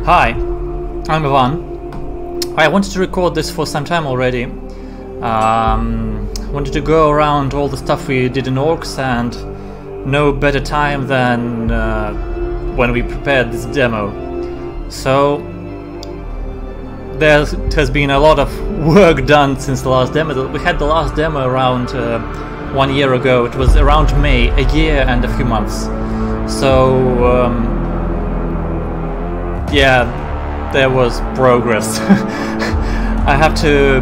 Hi, I'm Ivan. I wanted to record this for some time already. Wanted to go around all the stuff we did in Orcs, and no better time than when we prepared this demo. So there has been a lot of work done since the last demo. We had the last demo around 1 year ago. It was around May, a year and a few months. So yeah, there was progress. I have to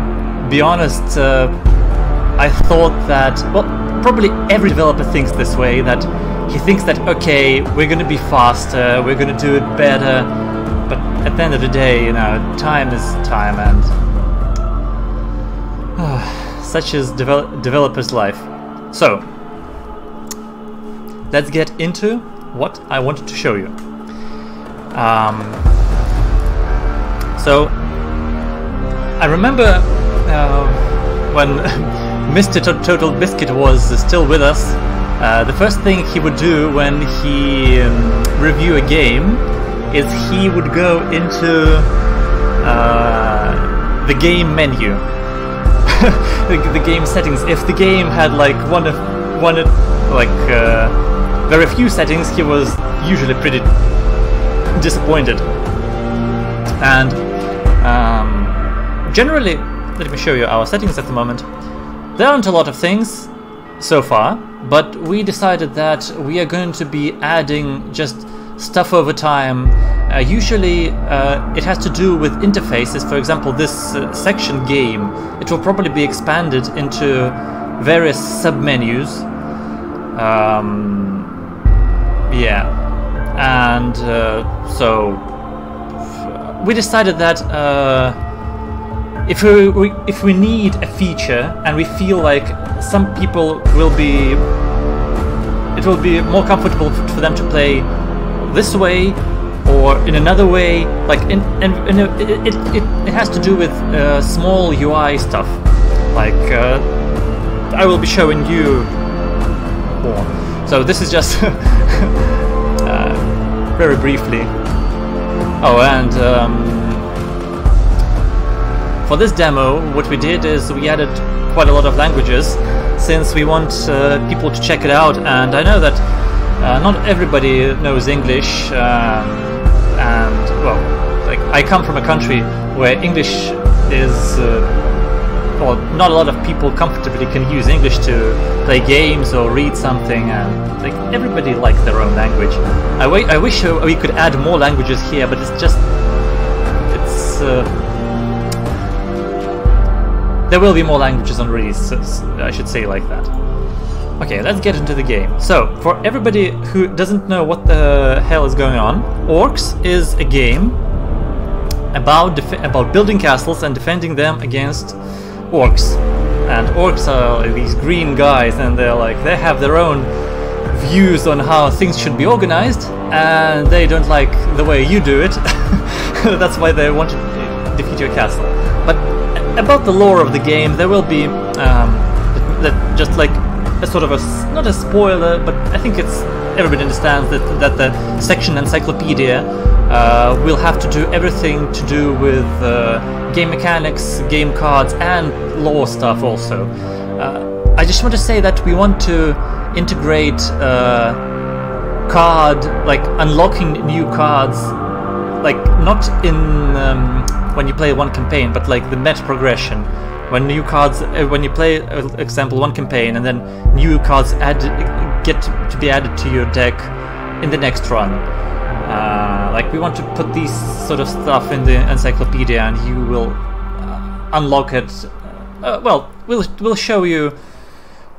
be honest, I thought that, well, probably every developer thinks this way, that he thinks that, okay, we're going to be faster, we're going to do it better, but at the end of the day, you know, time is time, and such is developer's life. So, let's get into what I wanted to show you. So, I remember when Mr. Total Biscuit was still with us, the first thing he would do when he review a game is he would go into the game menu, the game settings. If the game had like very few settings, he was usually pretty disappointed. And generally, let me show you our settings at the moment. There aren't a lot of things so far, but we decided that we are going to be adding just stuff over time. Usually it has to do with interfaces. For example, this section game, it will probably be expanded into various submenus. Yeah, and so we decided that if we need a feature and we feel like some people it will be more comfortable for them to play this way or in another way, like it has to do with small UI stuff, like I will be showing you more. So this is just very briefly. Oh, and for this demo, what we did is we added quite a lot of languages, since we want people to check it out. And I know that not everybody knows English, and well, like I come from a country where English is, well, not a lot of people comfortably can use English to play games or read something, and like everybody likes their own language. I wish we could add more languages here, but it's just, it's there will be more languages on release, I should say like that. Okay, let's get into the game. So, for everybody who doesn't know what the hell is going on, Orcs is a game about building castles and defending them against orcs. And orcs are these green guys, and they have their own views on how things should be organized, and they don't like the way you do it. That's why they want to defeat your castle. But about the lore of the game, there will be just like a sort of not a spoiler, but I think everybody understands that the section encyclopedia will have to do everything to do with game mechanics, game cards, and lore stuff also. I just want to say that we want to integrate unlocking new cards, like not in when you play one campaign, but like the meta progression. When new cards, when you play, example, one campaign, and then new cards get to be added to your deck in the next run. Like we want to put these sort of stuff in the encyclopedia, and you will unlock it. Well, we'll show you.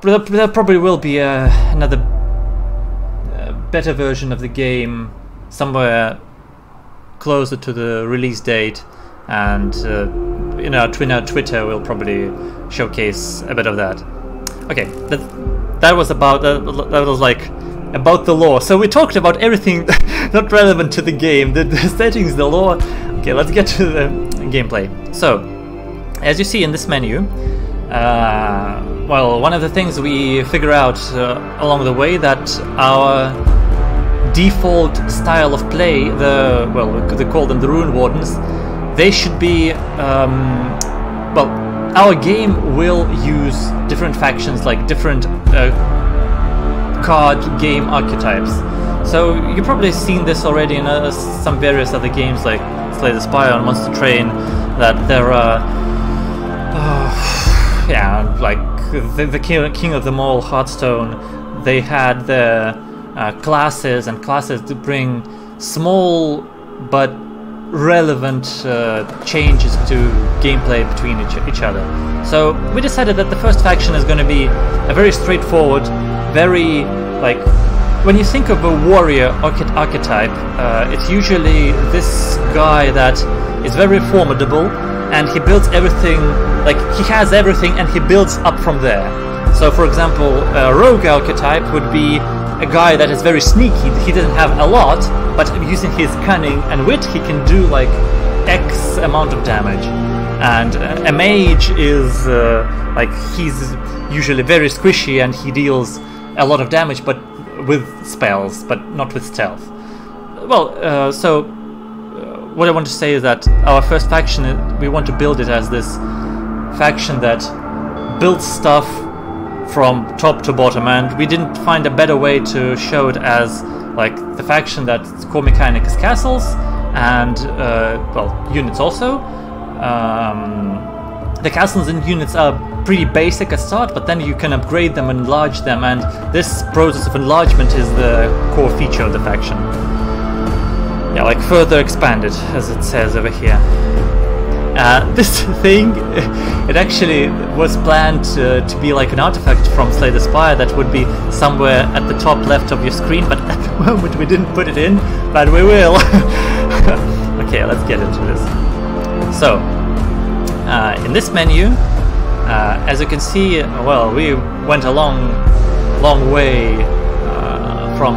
There probably will be another better version of the game somewhere closer to the release date, and you know, Twitter will probably showcase a bit of that. Okay, that was about that was like about the lore. So we talked about everything not relevant to the game, the settings, the lore. Okay, let's get to the gameplay. So, as you see in this menu, well, one of the things we figure out along the way that our default style of play, they call them the rune wardens, they should be, well, our game will use different factions, like different card game archetypes. So you've probably seen this already in some various other games like Slay the Spire and Monster Train, that there are, yeah, like the king of them all, Hearthstone, they had their classes to bring small but relevant changes to gameplay between each other. So we decided that the first faction is going to be a very straightforward, very, like, when you think of a warrior archetype, it's usually this guy that is very formidable, and he builds everything, like, he has everything and he builds up from there. So for example, a rogue archetype would be a guy that is very sneaky. He doesn't have a lot, but using his cunning and wit, he can do like X amount of damage. And a mage is like, he's usually very squishy and he deals a lot of damage, but with spells, but not with stealth. Well, so what I want to say is that our first faction, we want to build it as this faction that builds stuff from top to bottom, and we didn't find a better way to show it as like the faction that's core mechanic is castles and well, units also. The castles and units are pretty basic at start, but then you can upgrade them and enlarge them, and this process of enlargement is the core feature of the faction. Yeah, like further expanded, as it says over here. This thing, it actually was planned to be like an artifact from Slay the Spire that would be somewhere at the top left of your screen, but at the moment we didn't put it in, but we will. Okay, let's get into this. So, in this menu, as you can see, well, we went a long way from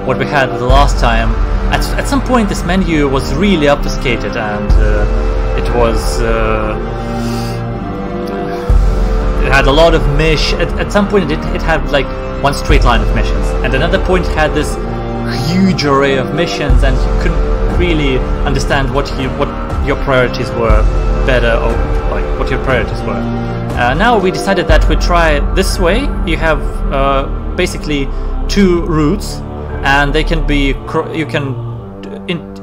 what we had the last time. At some point this menu was really obfuscated, and it was it had a lot of at some point it had like one straight line of missions, and another point had this huge array of missions, and you couldn't really understand what your priorities were better, or like what your priorities were. Now we decided that we try this way. You have basically two routes, and they can be, you can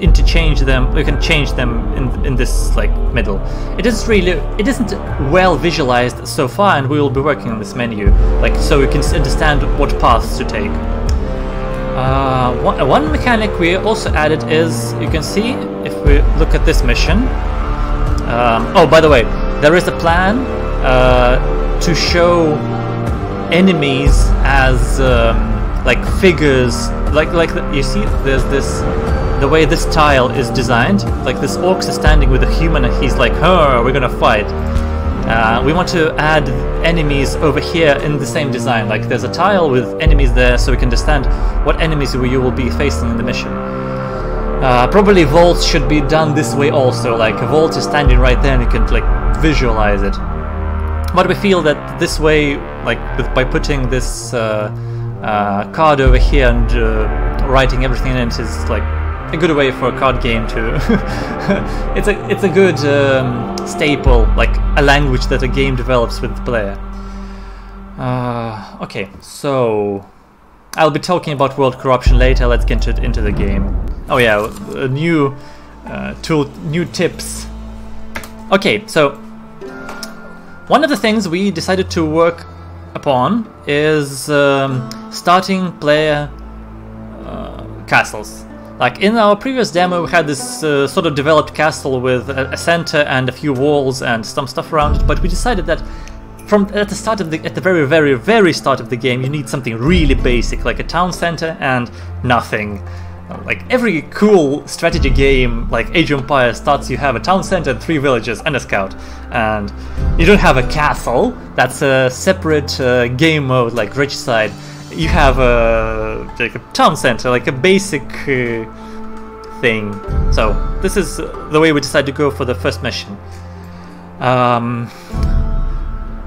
interchange them, you can change them in this like middle. It isn't well visualized so far, and we will be working on this menu, like, so you can understand what paths to take. One mechanic we also added is, you can see if we look at this mission. Oh, by the way, there is a plan to show enemies as like figures, like you see, there's this, the way this tile is designed, like this orc is standing with a human and he's like, "Huh, we're gonna fight." We want to add enemies over here in the same design, like there's a tile with enemies there, so we can understand what enemies you will be facing in the mission. Probably vaults should be done this way also, like a vault is standing right there and you can like visualize it. But we feel that this way, like by putting this card over here and writing everything in it, is like a good way for a card game to it's a good staple, like a language that a game develops with the player. Okay, so I'll be talking about world corruption later. Let's get into the game. Oh yeah, new tips. Okay, so one of the things we decided to work upon is starting player castles. Like in our previous demo, we had this sort of developed castle with a center and a few walls and some stuff around it. But we decided that at the very start of the game, you need something really basic, like a town center and nothing. Like every cool strategy game, like Age of Empires, starts you have a town center and 3 villages and a scout, and you don't have a castle. That's a separate game mode, like Regicide. You have like a town center, like a basic thing. So this is the way we decided to go for the first mission.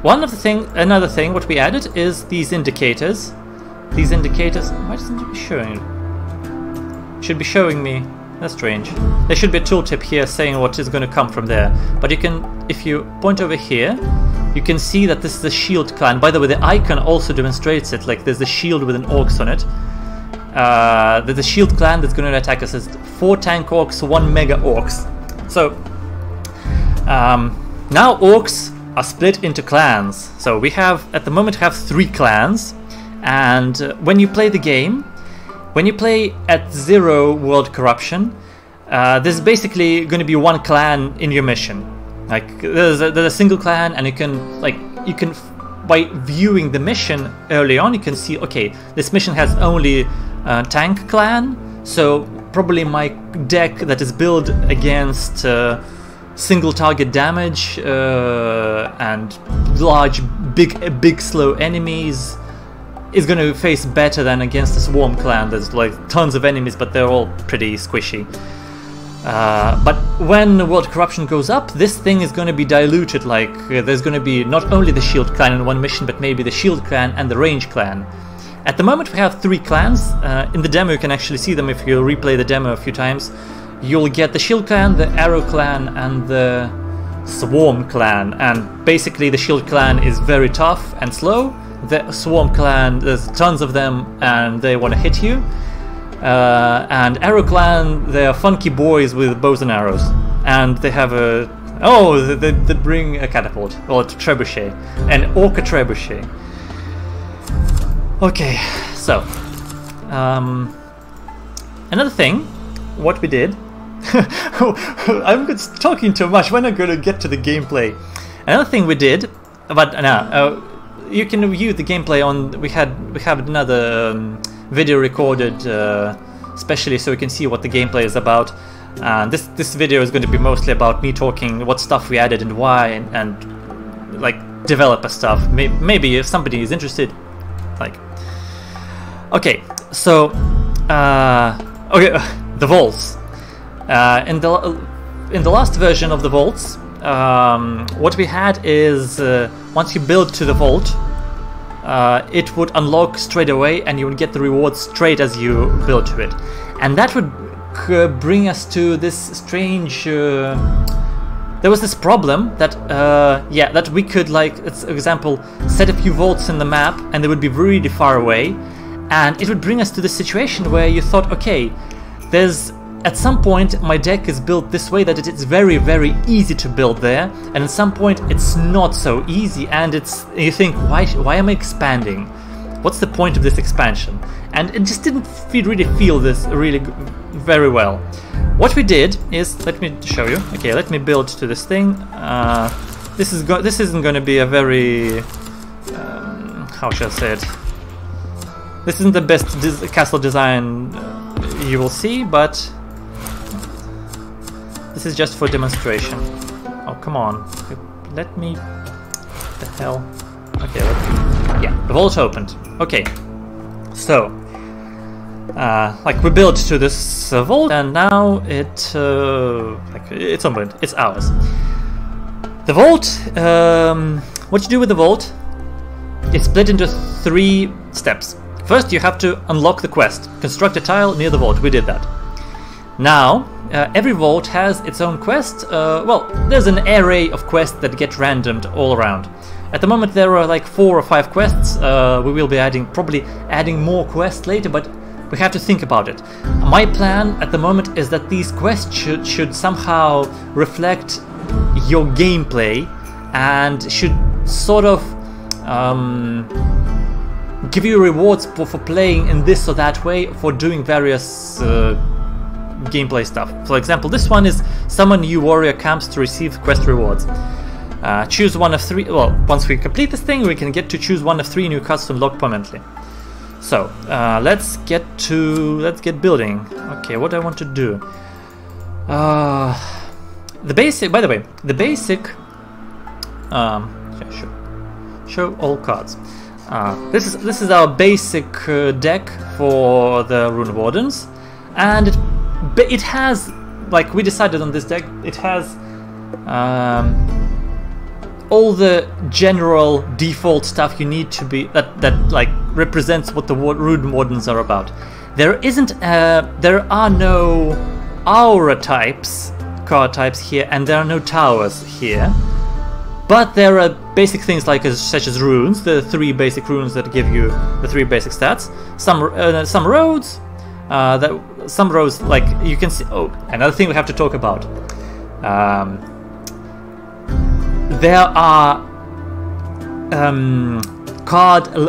Another thing, what we added is these indicators. These indicators. Why isn't it showing? should be showing me. That's strange. There should be a tooltip here saying what is going to come from there. But you can, if you point over here, you can see that this is a shield clan. By the way, the icon also demonstrates it. Like there's a shield with an orcs on it. There's a shield clan that's going to attack us. It's 4 tank orcs, 1 mega orcs. So now orcs are split into clans. So we have at the moment 3 clans, and when you play the game, when you play at 0 world corruption, there's basically going to be 1 clan in your mission. Like there's a single clan, and you can by viewing the mission early on, you can see, okay, this mission has only tank clan, so probably my deck that is built against single target damage and large, big slow enemies is going to face better than against the swarm clan. There's like tons of enemies, but they're all pretty squishy. But when world corruption goes up, this thing is going to be diluted. Like there's going to be not only the shield clan in one mission, but maybe the shield clan and the range clan. At the moment we have 3 clans. In the demo you can actually see them if you replay the demo a few times. You'll get the shield clan, the arrow clan, and the swarm clan. And basically the shield clan is very tough and slow. The swarm clan, there's tons of them and they want to hit you. And arrow clan, they are funky boys with bows and arrows. And they have a... oh, they bring a catapult, or a trebuchet, an orca trebuchet. Okay, so another thing, what we did. I'm talking too much. When I'm going to get to the gameplay, another thing we did, but now you can view the gameplay on. We have another video recorded, especially so you can see what the gameplay is about. This video is going to be mostly about me talking what stuff we added and why, and like developer stuff. Maybe if somebody is interested, like. Okay, so the vaults. In the last version of the vaults, what we had is once you build to the vault, it would unlock straight away, and you would get the rewards straight as you build to it, and that would bring us to this strange. There was this problem that that we could, like, for example, set a few vaults in the map, and they would be really far away. And it would bring us to the situation where you thought, okay, at some point my deck is built this way that it's very, very easy to build there, and at some point it's not so easy, and you think, why am I expanding? What's the point of this expansion? And it just didn't really feel this really very well. What we did is, let me show you. Okay, let me build to this thing. This isn't going to be a very how shall I say it? This isn't the best castle design you will see, but this is just for demonstration. Oh, come on. Let me... What the hell? Okay, yeah, the vault opened. Okay, so... like, we built to this vault, and now it's opened. It's ours. The vault... what you do with the vault is split into 3 steps. First, you have to unlock the quest. Construct a tile near the vault. We did that. Now, every vault has its own quest. Well, there's an array of quests that get randomed all around. At the moment, there are like 4 or 5 quests. We will be probably adding more quests later, but we have to think about it. My plan at the moment is that these quests should somehow reflect your gameplay and should sort of give you rewards for playing in this or that way, for doing various gameplay stuff. For example, this one is summon new warrior camps to receive quest rewards. Choose one of 3. Well, once we complete this thing, we can get to choose one of 3 new cards to unlock permanently. So let's get building. Okay, what do I want to do? The basic. By the way, the basic. Show all cards. This is our basic deck for the rune wardens, and it has, like, we decided on this deck, it has all the general default stuff you need to be that like represents what the rune wardens are about. There are no aura types, card types here, and there are no towers here. But there are basic things like such as runes, the 3 basic runes that give you the 3 basic stats. Some roads, some roads, like you can see. Oh, another thing we have to talk about. There are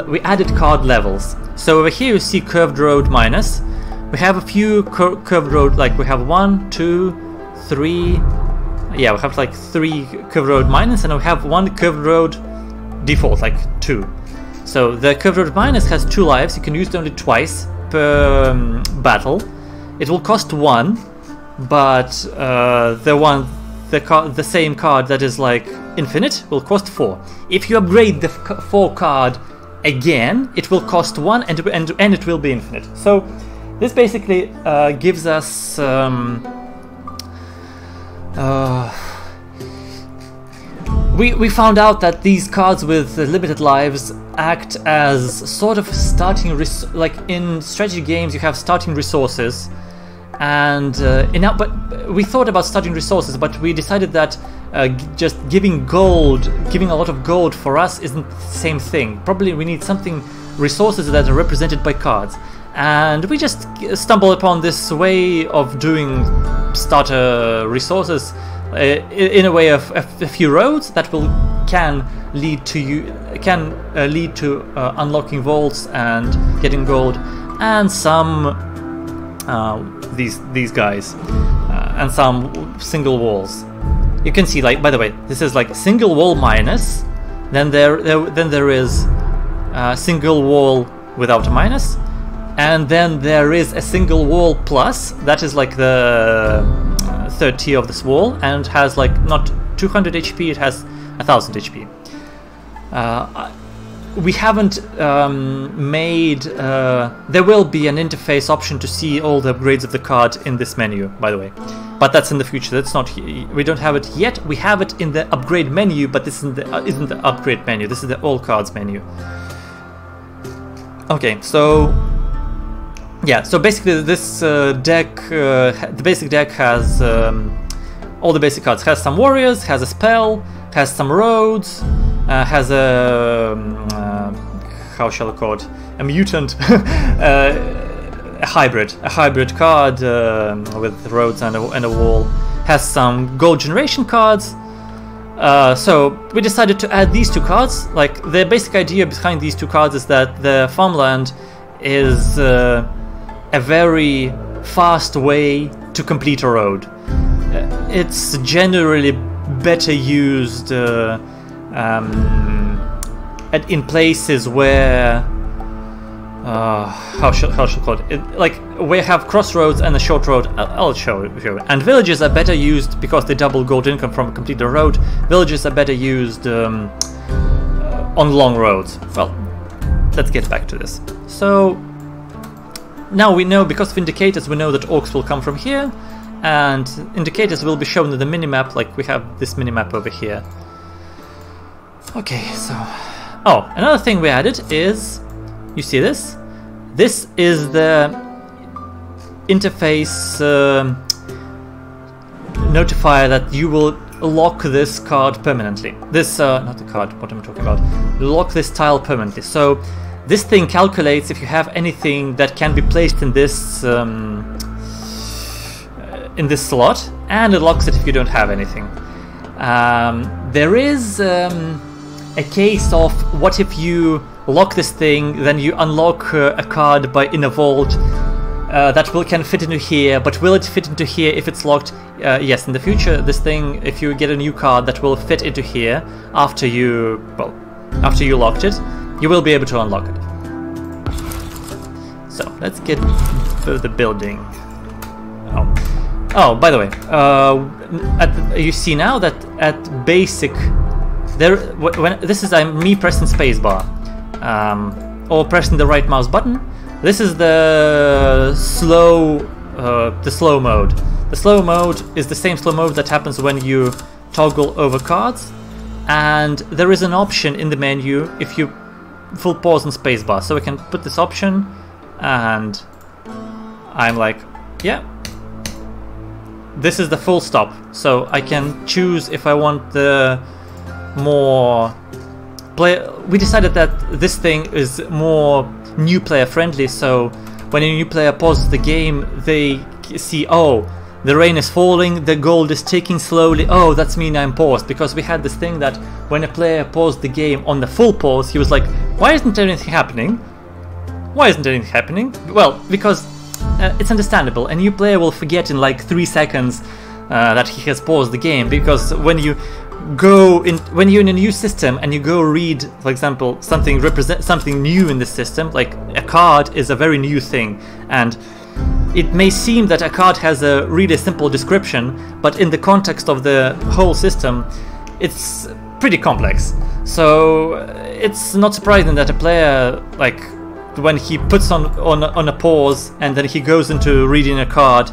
we added card levels. So over here you see curved road minus. We have a few curved road, like we have 1, 2, 3. Yeah, we have like 3 curved road minus, and we have 1 curved road default, like 2. So the curved road minus has 2 lives. You can use it only twice per battle. It will cost 1, but the same card that is like infinite will cost 4. If you upgrade the 4 card again, it will cost 1, and it will be infinite. So this basically gives us we found out that these cards with limited lives act as sort of starting, like in strategy games you have starting resources, and but we thought about starting resources, but we decided that just giving a lot of gold for us isn't the same thing. Probably we need resources that are represented by cards, and we just stumbled upon this way of doing starter resources in a way of a few roads that can lead to unlocking vaults and getting gold, and some these guys and some single walls. You can see, like, by the way, this is like single wall minus, then there is single wall without a minus, and then there is a single wall plus, that is like the 3rd tier of this wall, and has like not 200 HP, it has 1000 HP. We haven't made... there will be an interface option to see all the upgrades of the card in this menu, by the way. But that's in the future, that's not... we don't have it yet. We have it in the upgrade menu, but this isn't the upgrade menu, this is the all cards menu. Okay, so... yeah, so basically this deck, the basic deck has all the basic cards. Has some warriors, has a spell, has some roads, has a how shall I call it? A mutant, a hybrid card with roads and a wall. Has some gold generation cards. So we decided to add these 2 cards. Like, the basic idea behind these 2 cards is that the farmland is a very fast way to complete a road. It's generally better used in places where how shall I call it? Like, we have crossroads and a short road. I'll show you. And villages are better used because they double gold income from completing a road. Villages are better used on long roads. Well, let's get back to this. So now we know, because of indicators, we know that orcs will come from here, and indicators will be shown in the minimap, like we have this minimap over here. Okay, so... oh, another thing we added is... you see this? This is the interface notifier that you will lock this card permanently. This, not the card, what am I talking about? Lock this tile permanently. So this thing calculates if you have anything that can be placed in this slot, and it locks it if you don't have anything. There is a case of what if you lock this thing, then you unlock a card in a vault that can fit into here, but will it fit into here if it's locked? Yes, in the future, this thing, if you get a new card that will fit into here after you locked it, you will be able to unlock it. So let's get the building. Oh, by the way, you see now that at basic, this is me pressing spacebar, or pressing the right mouse button. This is the slow mode. The slow mode is the same slow mode that happens when you toggle over cards, and there is an option in the menu if you full pause and spacebar. So we can put this option, and I'm like, yeah, this is the full stop. So I can choose if I want the more play. We decided that this thing is more new player friendly, so when a new player pauses the game, they see, oh, the rain is falling, the gold is ticking slowly, oh, that's mean I'm paused. Because we had this thing that when a player paused the game on the full pause, he was like, why isn't anything happening? Why isn't anything happening? Well, because it's understandable. A new player will forget in like 3 seconds that he has paused the game, because when you go in, when you're in a new system and you go read, for example, something new in the system, like a card is a very new thing, and it may seem that a card has a really simple description, but in the context of the whole system, it's pretty complex. So it's not surprising that a player, like, when he puts on a pause and then he goes into reading a card,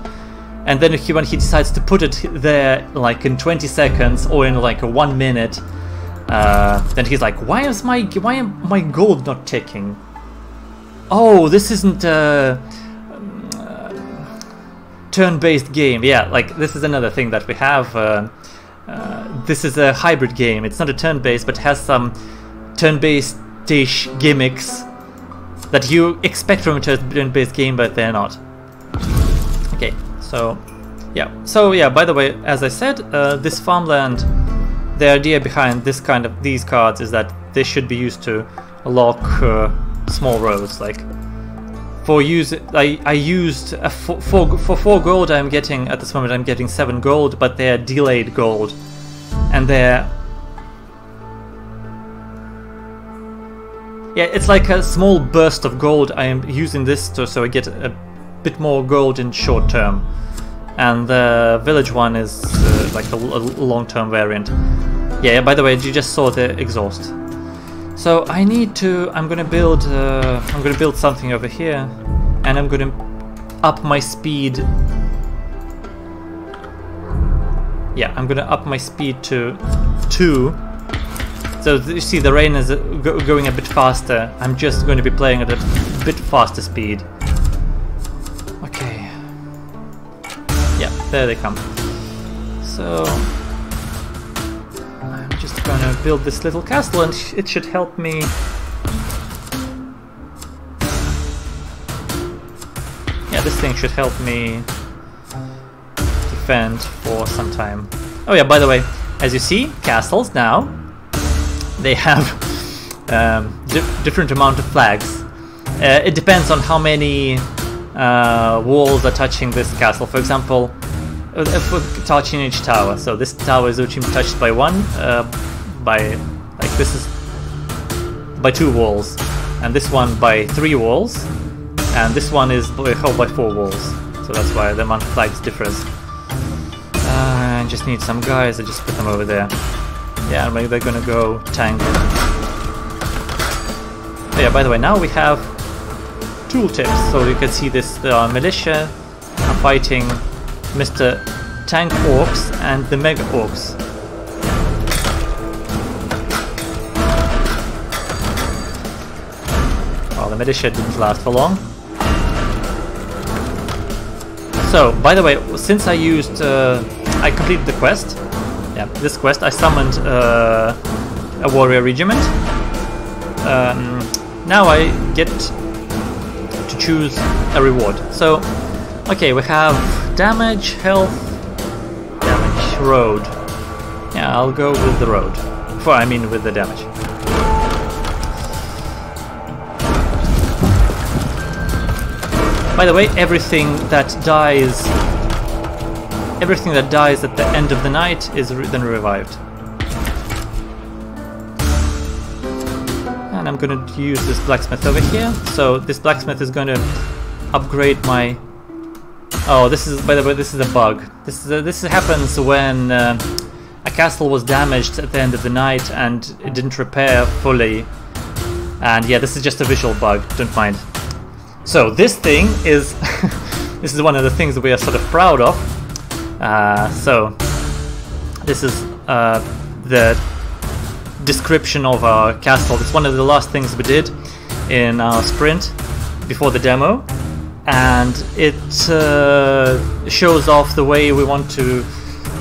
and then when he decides to put it there like in 20 seconds or in like 1 minute, then he's like, why am my gold not ticking? Oh, this isn't a turn-based game. Yeah, like this is another thing that we have. This is a hybrid game. It's not a turn-based, but has some turn-based-ish gimmicks that you expect from a turn-based game, but they're not. Okay, so yeah. By the way, as I said, this farmland, the idea behind these cards is that they should be used to lock small roads. Like for use, I used for 4 gold. I'm getting at this moment. I'm getting 7 gold, but they're delayed gold, and they're it's like a small burst of gold. I am using this so I get a bit more gold in short term, and the village one is like a long-term variant. Yeah. By the way, you just saw the exhaust. So I need to. I'm gonna build something over here, and I'm gonna up my speed. Yeah, I'm gonna up my speed to 2. So you see, the rain is going a bit faster. I'm just going to be playing at a bit faster speed. Okay. Yeah, there they come. So I'm just gonna build this little castle, and it should help me. Yeah, this thing should help me defend for some time. Oh yeah, by the way, as you see, castles now, they have different amount of flags. It depends on how many walls are touching this castle. For example, if we're touching each tower, so this tower is touched by 1, this is by 2 walls, and this one by 3 walls, and this one is held by 4 walls. So that's why the amount of flags differs. I just need some guys. I just put them over there. Yeah, maybe they're gonna go tank. Oh yeah, by the way, now we have tooltips, so you can see this militia are fighting Mr. Tank Orcs and the Mega Orcs. Well, the militia didn't last for long. So, by the way, since I completed the quest. Yeah, this quest, I summoned a warrior regiment. Now I get to choose a reward. So, okay, we have damage, health, damage, road. Yeah, I'll go with the road. With the damage. By the way, everything that dies at the end of the night is then revived. And I'm gonna use this blacksmith over here. So this blacksmith is going to upgrade my... Oh, this is, by the way, this is a bug. This happens when a castle was damaged at the end of the night and it didn't repair fully. And yeah, this is just a visual bug, don't mind. So this thing is... this is one of the things that we are sort of proud of. So this is the description of our castle. It's one of the last things we did in our sprint before the demo. and it shows off the way we want to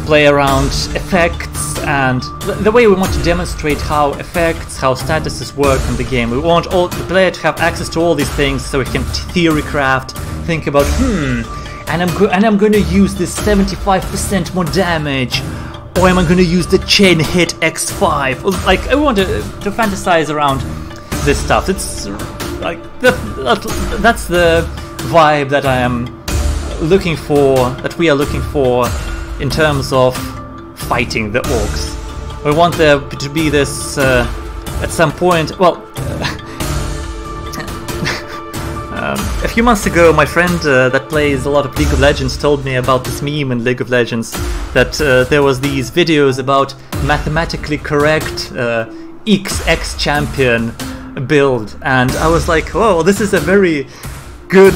play around effects and the way we want to demonstrate how effects, how statuses work in the game. We want all the player to have access to all these things so we can theory craft, think about and I'm going to use this 75% more damage, or am I going to use the chain hit X5? Like, I want to fantasize around this stuff. It's like that's the vibe that I am looking for, that we are looking for in terms of fighting the orcs. We want there to be this at some point. Well, a few months ago, my friend that plays a lot of League of Legends told me about this meme in League of Legends, that there was these videos about mathematically correct XX champion build, and I was like, oh, this is a very good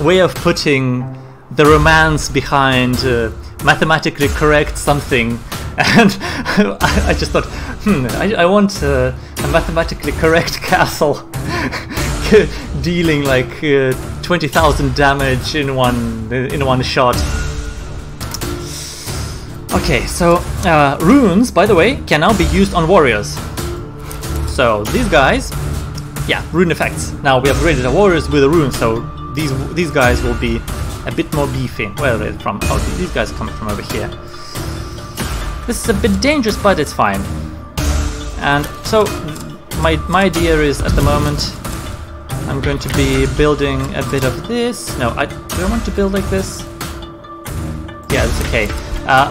way of putting the romance behind mathematically correct something. And I just thought, I want a mathematically correct castle dealing like 20,000 damage in one shot. Okay, so runes, by the way, can now be used on warriors. So these guys, yeah, rune effects. Now we upgraded our warriors with a rune, so these guys will be a bit more beefy. Where are they from? Oh, these guys are coming from over here. This is a bit dangerous, but it's fine. And so my idea is, at the moment, I'm going to be building a bit of this. No, do I want to build like this? Yeah, it's okay.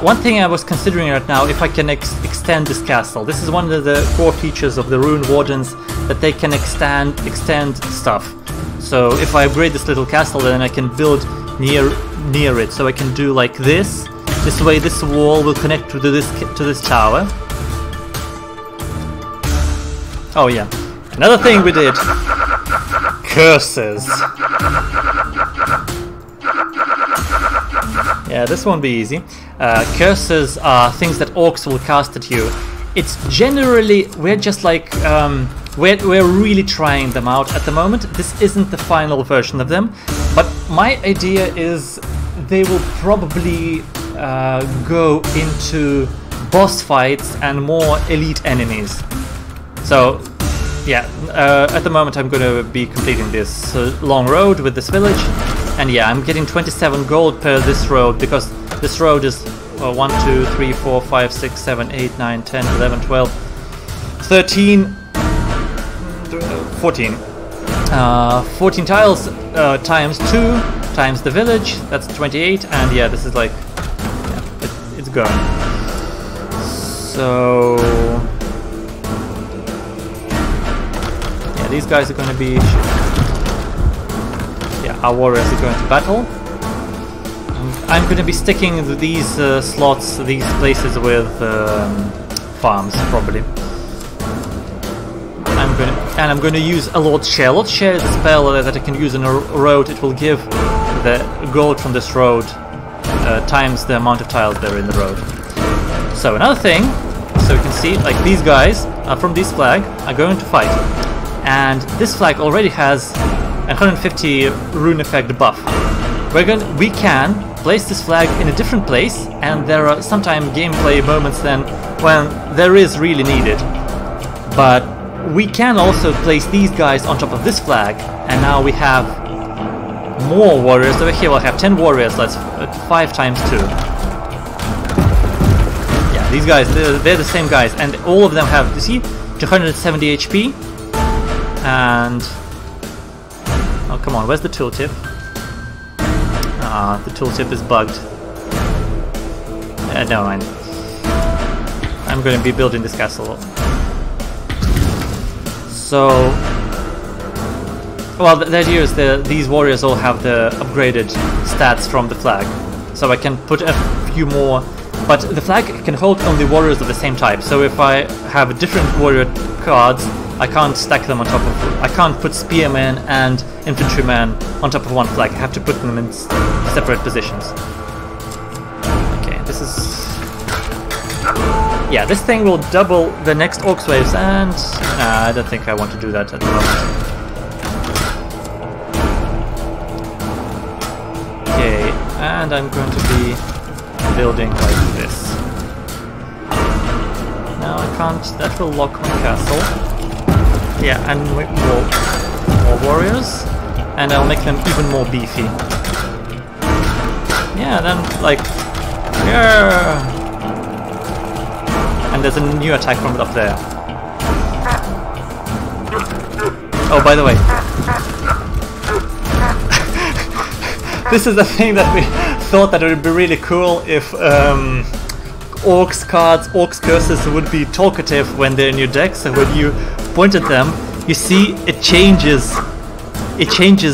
One thing I was considering right now, if I can extend this castle. This is one of the core features of the rune wardens, that they can extend stuff. So if I upgrade this little castle, then I can build near it. So I can do like this. This way, this wall will connect to this tower. Oh yeah, another thing we did. Curses. Yeah, this won't be easy. Curses are things that orcs will cast at you. It's generally, we're just like, we're really trying them out at the moment. This isn't the final version of them, but my idea is they will probably go into boss fights and more elite enemies. So yeah, at the moment I'm going to be completing this long road with this village, and yeah, I'm getting 27 gold per this road, because this road is 1, 2, 3, 4, 5, 6, 7, 8, 9, 10, 11, 12, 13, 14. 14 tiles times 2 times the village, that's 28, and yeah, this is like, yeah, it's going. So yeah, these guys are going to be, yeah, our warriors are going to battle. I'm going to be sticking these slots, these places with farms, probably. I'm going to use a Lord's Share. Lord's Share is a spell that I can use in a road. It will give the gold from this road times the amount of tiles that are in the road. So another thing, so you can see, like, these guys from this flag are going to fight, and this flag already has 150 rune effect buff. We can place this flag in a different place, and there are sometimes gameplay moments then when there is really needed. But we can also place these guys on top of this flag, and now we have more warriors. Over here we'll have 10 warriors, that's 5 times 2. Yeah, these guys, they're the same guys, and all of them have, you see, 270 HP, and... oh, come on, where's the tooltip? Ah, the tooltip is bugged. Never mind. I'm going to be building this castle. So, well, the idea is that these warriors all have the upgraded stats from the flag. So I can put a few more, but the flag can hold only warriors of the same type. So if I have different warrior cards, I can't stack them on top of... I can't put spearmen and infantrymen on top of one flag. I have to put them in separate positions. Okay, this is... yeah, this thing will double the next orcs waves, and I don't think I want to do that at the moment. and I'm going to be building like this. Now I can't, that will lock my castle. Yeah, and more warriors, and I'll make them even more beefy. Yeah, then like, yeah. And there's a new attack from up there. Oh, by the way, this is the thing that we thought that it would be really cool if orcs cards, orcs curses would be talkative when they're in your deck. So when you point at them, you see it changes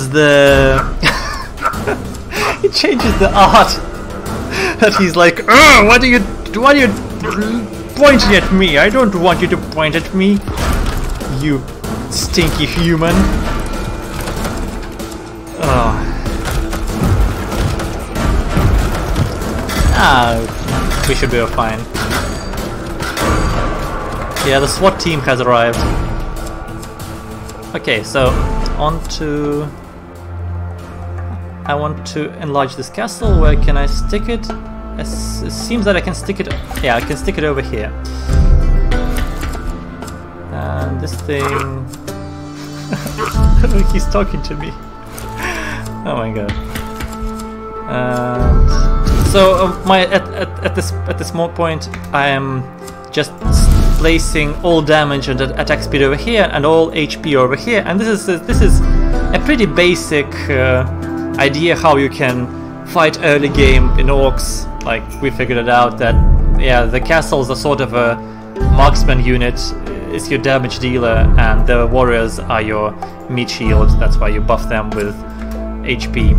the it changes the art. That he's like, oh, why are you pointing at me? I don't want you to point at me, you stinky human. Oh. Ah, we should be fine. Yeah, the SWAT team has arrived. Okay, so on to... I want to enlarge this castle. Where can I stick it? It seems that I can stick it... Yeah, I can stick it over here. And this thing... He's talking to me. Oh my god. And so at this point I am just placing all damage and attack speed over here and all HP over here, and this is a pretty basic idea how you can fight early game in orcs. Like, we figured it out that, yeah, the castles are sort of a marksman unit, is your damage dealer, and the warriors are your meat shield. That's why you buff them with HP.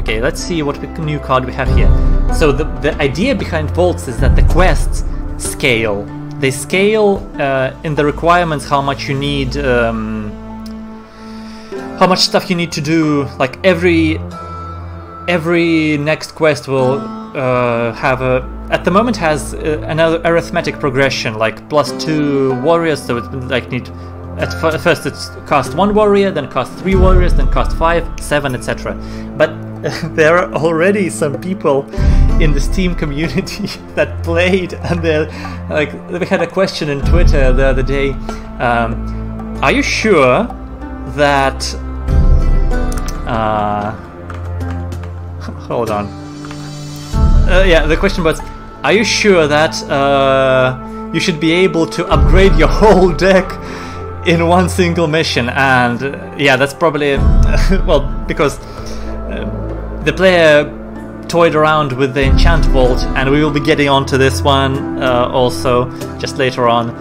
Okay, let's see what new card we have here. So the idea behind vaults is that the quests scale. They scale in the requirements, how much you need, how much stuff you need to do. Like every next quest will have a, at the moment has another arithmetic progression, like +2 warriors. So it like need at first it's cost 1 warrior, then cost 3 warriors, then cost 5, 7, etc. But there are already some people in the Steam community that played, and they're like, we had a question in Twitter the other day. Are you sure that? Hold on. Yeah, the question was, are you sure that you should be able to upgrade your whole deck in one single mission? And yeah, that's probably well, because the player toyed around with the enchant vault, and we will be getting onto this one also just later on.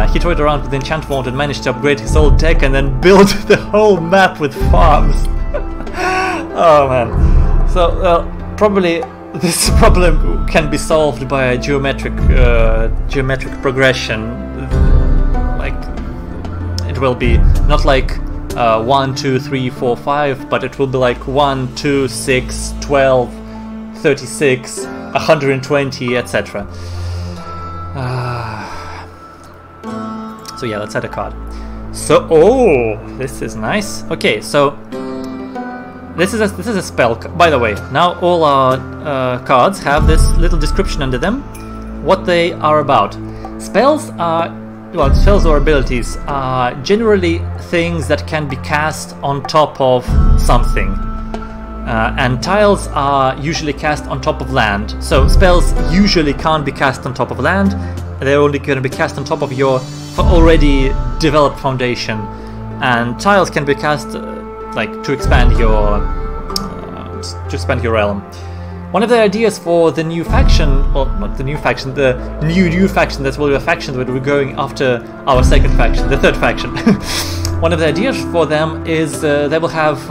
He toyed around with the enchant vault and managed to upgrade his whole deck and then build the whole map with farms. Oh man. So probably this problem can be solved by a geometric progression. Like, it will be not like 1, 2, 3, 4, 5, but it will be like 1, 2, 6, 12, 36, 120, etc. So yeah, let's add a card. So, oh, this is nice. Okay, so this is a spell. By the way, now all our cards have this little description under them, what they are about. Spells are, well, spells or abilities are generally things that can be cast on top of something. And tiles are usually cast on top of land. So spells usually can't be cast on top of land. They're only going to be cast on top of your already developed foundation. And tiles can be cast like to expand your realm. One of the ideas for the new faction, well, not the new faction, the new faction that will be a faction that we're going after our second faction, the third faction. One of the ideas for them is they will have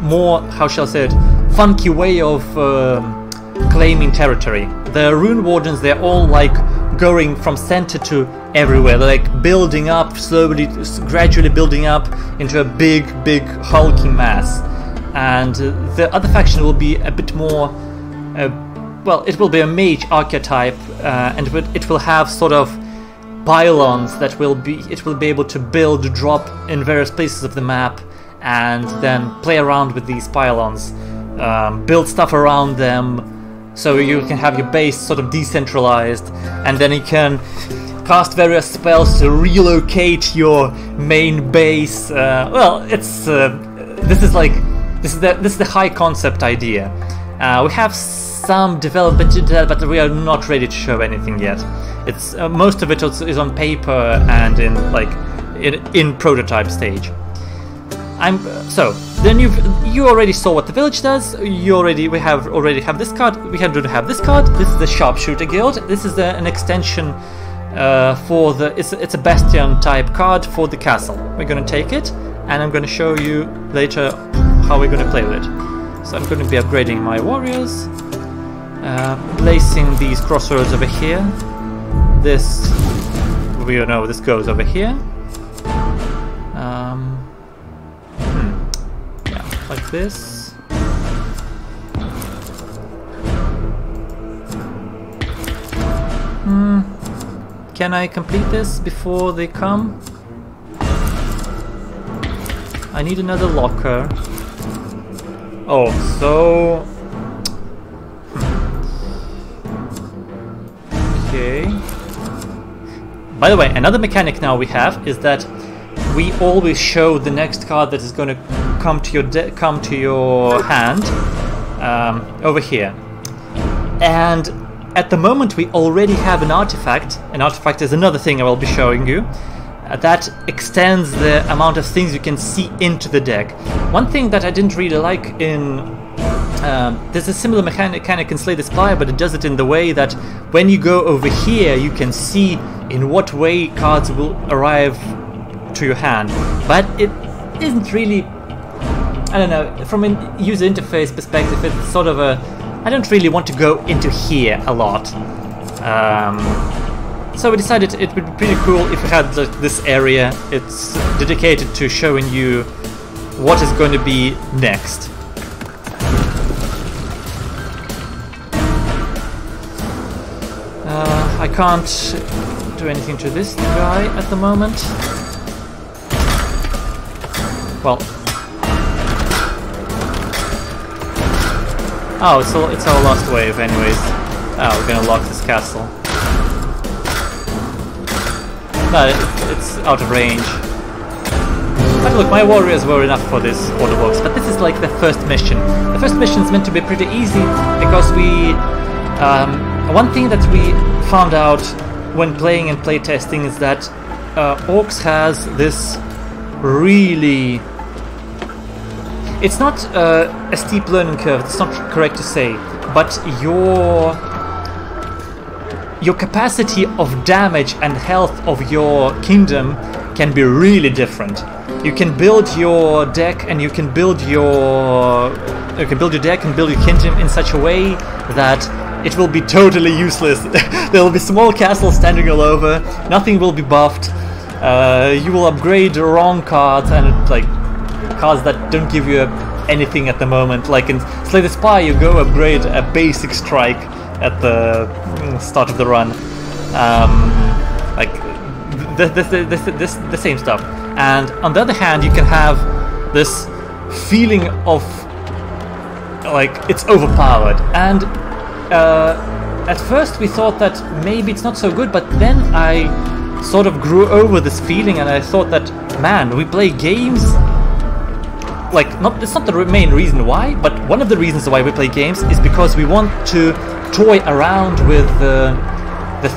more, how shall I say it, funky way of claiming territory. The rune wardens, they're all like going from center to everywhere. They're like building up slowly, gradually building up into a big hulking mass. And the other faction will be a bit more, well, it will be a mage archetype, and it will have sort of pylons that it will be able to build, drop in various places of the map, and then play around with these pylons. build stuff around them, so you can have your base sort of decentralized, and then you can cast various spells to relocate your main base. Well, it's this is the high concept idea. We have some development into that, but we are not ready to show anything yet. It's most of it is on paper and in prototype stage. So then you already saw what the village does. We already have this card. We do have this card. This is the Sharpshooter Guild. This is an extension for the. It's a bastion type card for the castle. We're going to take it, and I'm going to show you later how we're going to play with it. So I'm going to be upgrading my warriors, placing these crossroads over here. This, we know this goes over here. Like this. Can I complete this before they come? I need another locker. Oh, so... Okay. By the way, another mechanic now we have is that we always show the next card that is going to come to your hand over here. And at the moment we already have an artifact. An artifact is another thing I will be showing you that extends the amount of things you can see into the deck. One thing that I didn't really like in there's a similar mechanic in Slay the Spire, but it does it in the way that when you go over here you can see in what way cards will arrive to your hand, but it isn't really, I don't know, from a user interface perspective, it's sort of a, I don't really want to go into here a lot. So we decided it would be pretty cool if we had this area. It's dedicated to showing you what is going to be next. I can't do anything to this guy at the moment. Well, oh, it's our last wave, anyways. Oh, we're gonna lock this castle. No, it's out of range. But look, my warriors were enough for this order box. But this is like the first mission. The first mission is meant to be pretty easy because we. One thing that we found out when playing and playtesting is that Orcs has this really. It's not a steep learning curve, it's not correct to say, but your capacity of damage and health of your kingdom can be really different. You can build your deck and you can build your deck and build your kingdom in such a way that it will be totally useless. There will be small castles standing all over, nothing will be buffed, you will upgrade the wrong cards and like cards that don't give you anything at the moment. Like in Slay the Spire, you go upgrade a basic strike at the start of the run, like the same stuff. And on the other hand, you can have this feeling of like it's overpowered. And at first we thought that maybe it's not so good, but then I sort of grew over this feeling and I thought that, man, we play games like, it's not the main reason why, but one of the reasons why we play games is because we want to toy around with the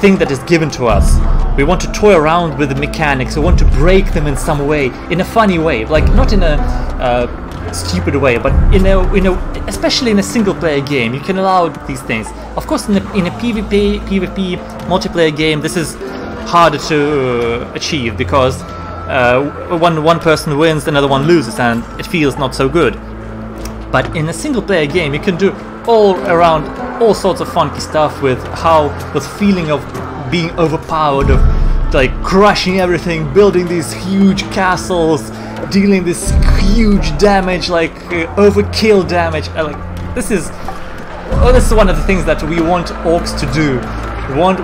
thing that is given to us. We want to toy around with the mechanics, we want to break them in some way, in a funny way, like not in a stupid way, but in a especially in a single player game, you can allow these things. Of course, in a PvP multiplayer game, this is harder to achieve because one person wins, another one loses, and it feels not so good. But in a single player game, you can do all around all sorts of funky stuff with feeling of being overpowered, of like crushing everything, building these huge castles, dealing this huge damage, like overkill damage. This is one of the things that we want orcs to do.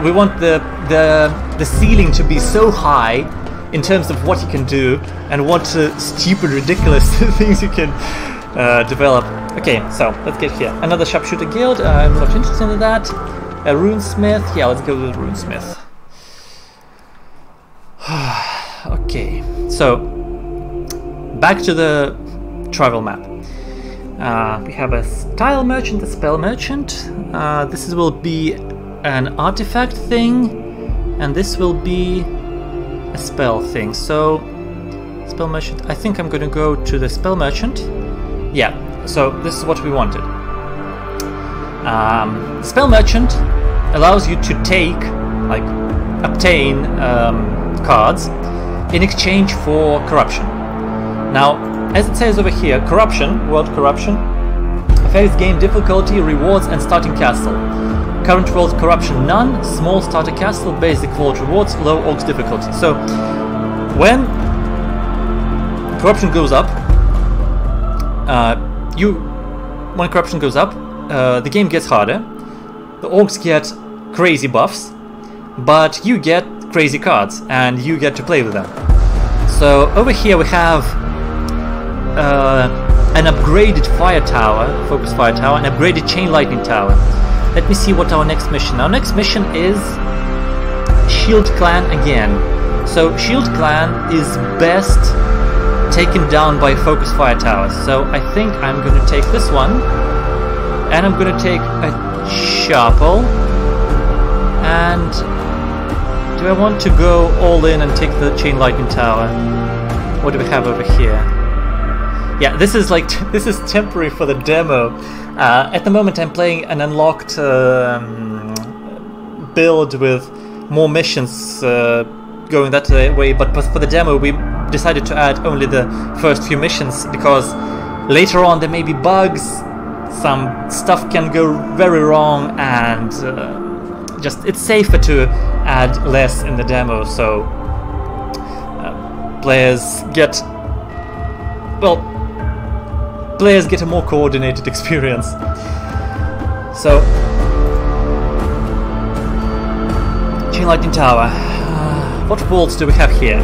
We want the ceiling to be so high in terms of what you can do and what stupid, ridiculous things you can develop. Okay, so let's get here. Another sharpshooter guild. I'm not interested in that. A runesmith. Yeah, let's go with runesmith. Okay, so back to the travel map. We have a style merchant, a spell merchant. This will be an artifact thing, and this will be a spell thing. So, spell merchant. I think I'm going to go to the spell merchant. Yeah. So this is what we wanted. The spell merchant allows you to take, like, obtain cards in exchange for corruption. Now, as it says over here, corruption, world corruption, affects game difficulty, rewards, and starting castle. Current world corruption none, small starter castle, basic world rewards, low orcs difficulty. So when corruption goes up, when corruption goes up, the game gets harder. The orcs get crazy buffs, but you get crazy cards, and you get to play with them. So over here we have an upgraded fire tower, focus fire tower, an upgraded chain lightning tower. Let me see what our next mission. Our next mission is Shield Clan again. So Shield Clan is best taken down by focus fire towers. So I think I'm going to take this one, and I'm going to take a Sharple. And do I want to go all in and take the chain lightning tower? What do we have over here? Yeah, this is like this is temporary for the demo. At the moment, I'm playing an unlocked build with more missions going that way. But for the demo, we decided to add only the first few missions because later on there may be bugs. Some stuff can go very wrong, and just it's safer to add less in the demo, so players get a more coordinated experience. So, chain lightning tower. What vaults do we have here?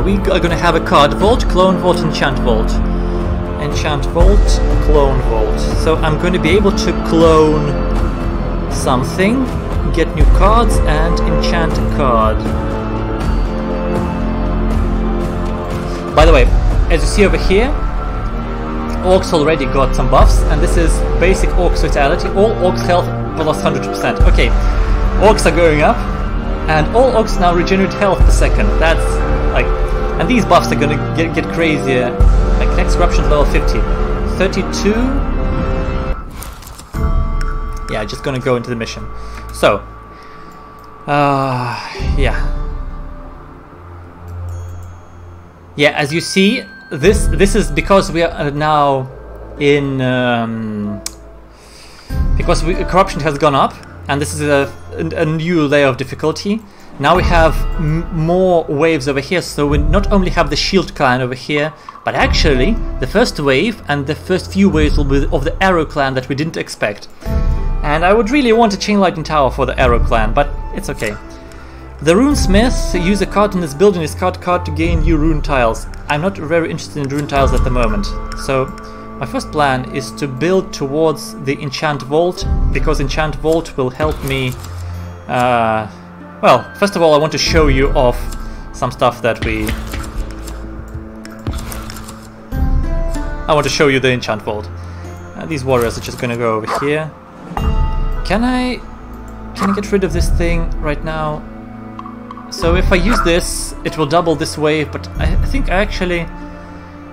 We are going to have a card vault, clone vault, enchant vault. Enchant vault, clone vault. So I'm going to be able to clone something, get new cards, and enchant a card. By the way, as you see over here, orcs already got some buffs, and this is basic orcs vitality. All orcs health plus 100%. Okay, orcs are going up, and all orcs now regenerate health per second. That's like, and these buffs are gonna get crazier. Like next corruption level 50, 32. Yeah, just gonna go into the mission. So, yeah. Yeah, as you see, this is because we are now in because corruption has gone up, and this is a new layer of difficulty. Now we have more waves over here, so we not only have the Shield Clan over here, but actually the first wave and the first few waves will be of the Arrow Clan that we didn't expect. And I would really want a Chain Lightning Tower for the Arrow Clan, but it's okay. The runesmith use a card in his build and discard card to gain new rune tiles. I'm not very interested in rune tiles at the moment, so my first plan is to build towards the enchant vault, because enchant vault will help me. Well, first of all, I want to show you off some stuff that I want to show you the enchant vault. These warriors are just going to go over here. Can I get rid of this thing right now? So if I use this, it will double this wave, but I think actually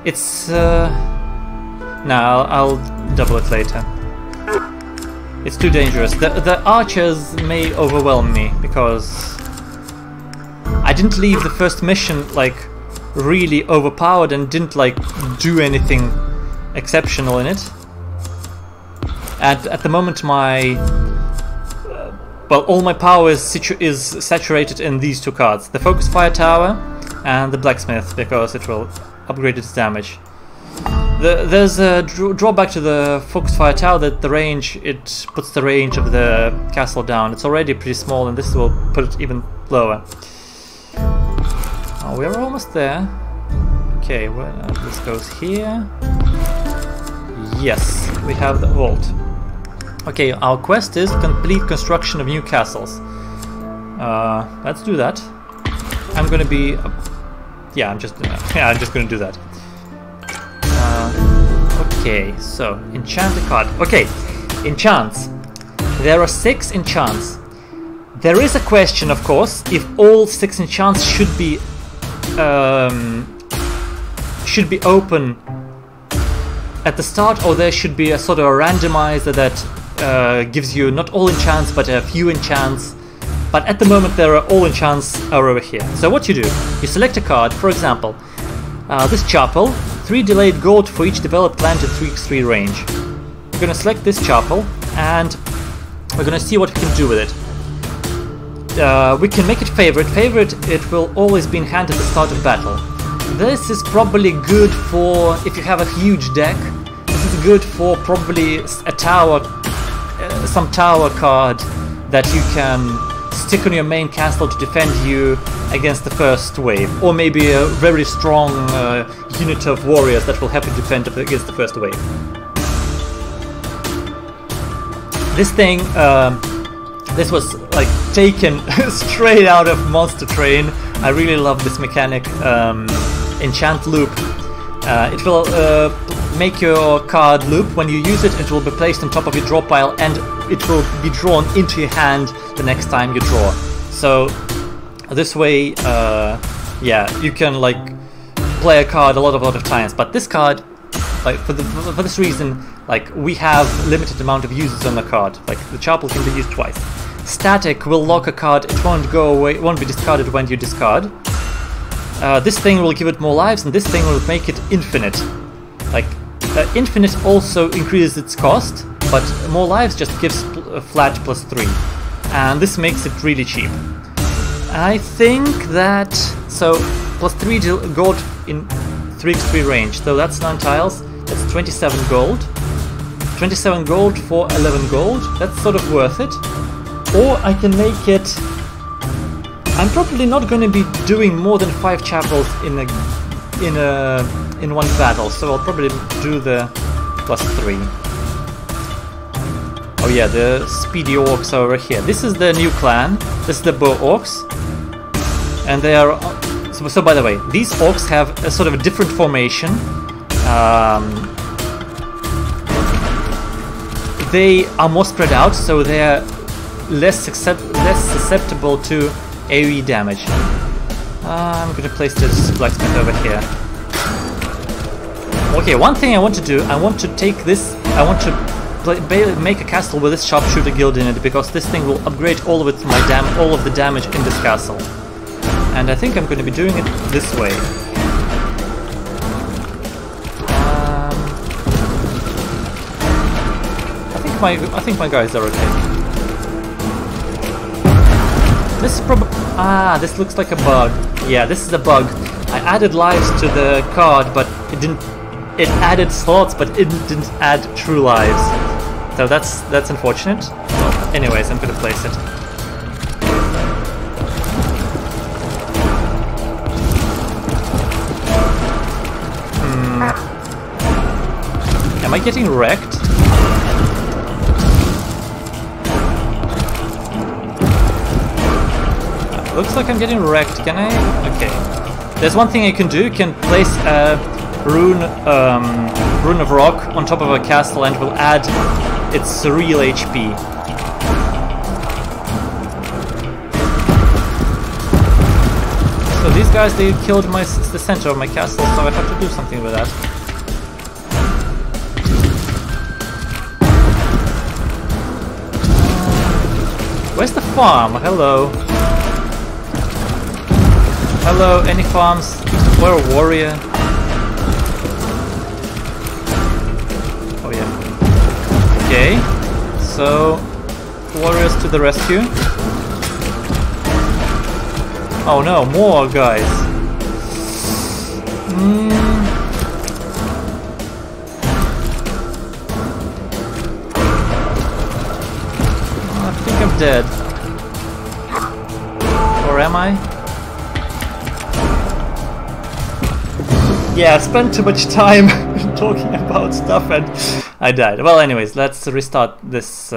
it's... no, I'll double it later. It's too dangerous. The archers may overwhelm me, because I didn't leave the first mission like really overpowered and didn't like do anything exceptional in it. At the moment my all my power is saturated in these two cards, the Focus Fire Tower and the Blacksmith, because it will upgrade its damage. There's a drawback to the Focus Fire Tower, that the range, it puts the range of the castle down. It's already pretty small, and this will put it even lower. Oh, we're almost there. Okay, well, this goes here. Yes, we have the vault. Okay, our quest is complete construction of new castles. Let's do that. I'm gonna be... yeah, I'm just gonna do that. Okay, so enchant the card. Okay, enchants. There are 6 enchants. There is a question, of course, if all 6 enchants should be open at the start, or there should be a sort of a randomizer that gives you not all enchants but a few enchants. But at the moment there are all enchants are over here. So what you do, you select a card, for example, this chapel, 3 delayed gold for each developed land in 3x3 range. We're gonna select this chapel and we're gonna see what we can do with it. We can make it favorite. Favorite, it will always be in hand at the start of battle. This is probably good for if you have a huge deck. This is good for probably a tower, some tower card that you can stick on your main castle to defend you against the first wave, or maybe a very strong unit of warriors that will help you defend against the first wave. This thing, this was like taken straight out of Monster Train. I really love this mechanic. Enchant loop. It will make your card loop. When you use it, it will be placed on top of your draw pile and it will be drawn into your hand the next time you draw. So this way, yeah, you can like play a card a lot of times. But this card, like for this reason, like we have limited amount of uses on the card. Like the chapel can be used twice. Static will lock a card. It won't go away. It won't be discarded when you discard. This thing will give it more lives, and this thing will make it infinite. Like infinite also increases its cost, but more lives just gives a flat +3, and this makes it really cheap. I think that so +3 gold in 3x3 range. So that's 9 tiles. That's 27 gold. 27 gold for 11 gold. That's sort of worth it. Or I can make it. I'm probably not going to be doing more than 5 chapels in one battle, so I'll probably do the +3. Oh yeah, the speedy orcs are over here. This is the new clan. This is the bow orcs, and they are. So by the way, these orcs have a sort of a different formation. They are more spread out, so they are less susceptible to AoE damage. I'm gonna place this blacksmith over here. Okay, one thing I want to do, I want to take this, I want to make a castle with this sharpshooter guild in it, because this thing will upgrade all of the damage in this castle. And I think I'm going to be doing it this way. I think my guys are okay. This is probably... this looks like a bug. Yeah, this is a bug. I added lives to the card, but it didn't... It added slots, but it didn't add true lives. So that's unfortunate. Well, anyways, I'm gonna place it. Am I getting wrecked? Looks like I'm getting wrecked. Can I? Okay. There's one thing I can do. You can place a rune of rock on top of a castle and will add its real HP. So these guys, they killed the center of my castle, so I have to do something with that. Where's the farm? Hello. Hello, any farms? We're a warrior. Oh yeah. Okay, so warriors to the rescue. Oh no, more guys. I think I'm dead. Or am I? Yeah, I spent too much time talking about stuff and I died. Well, anyways, let's restart this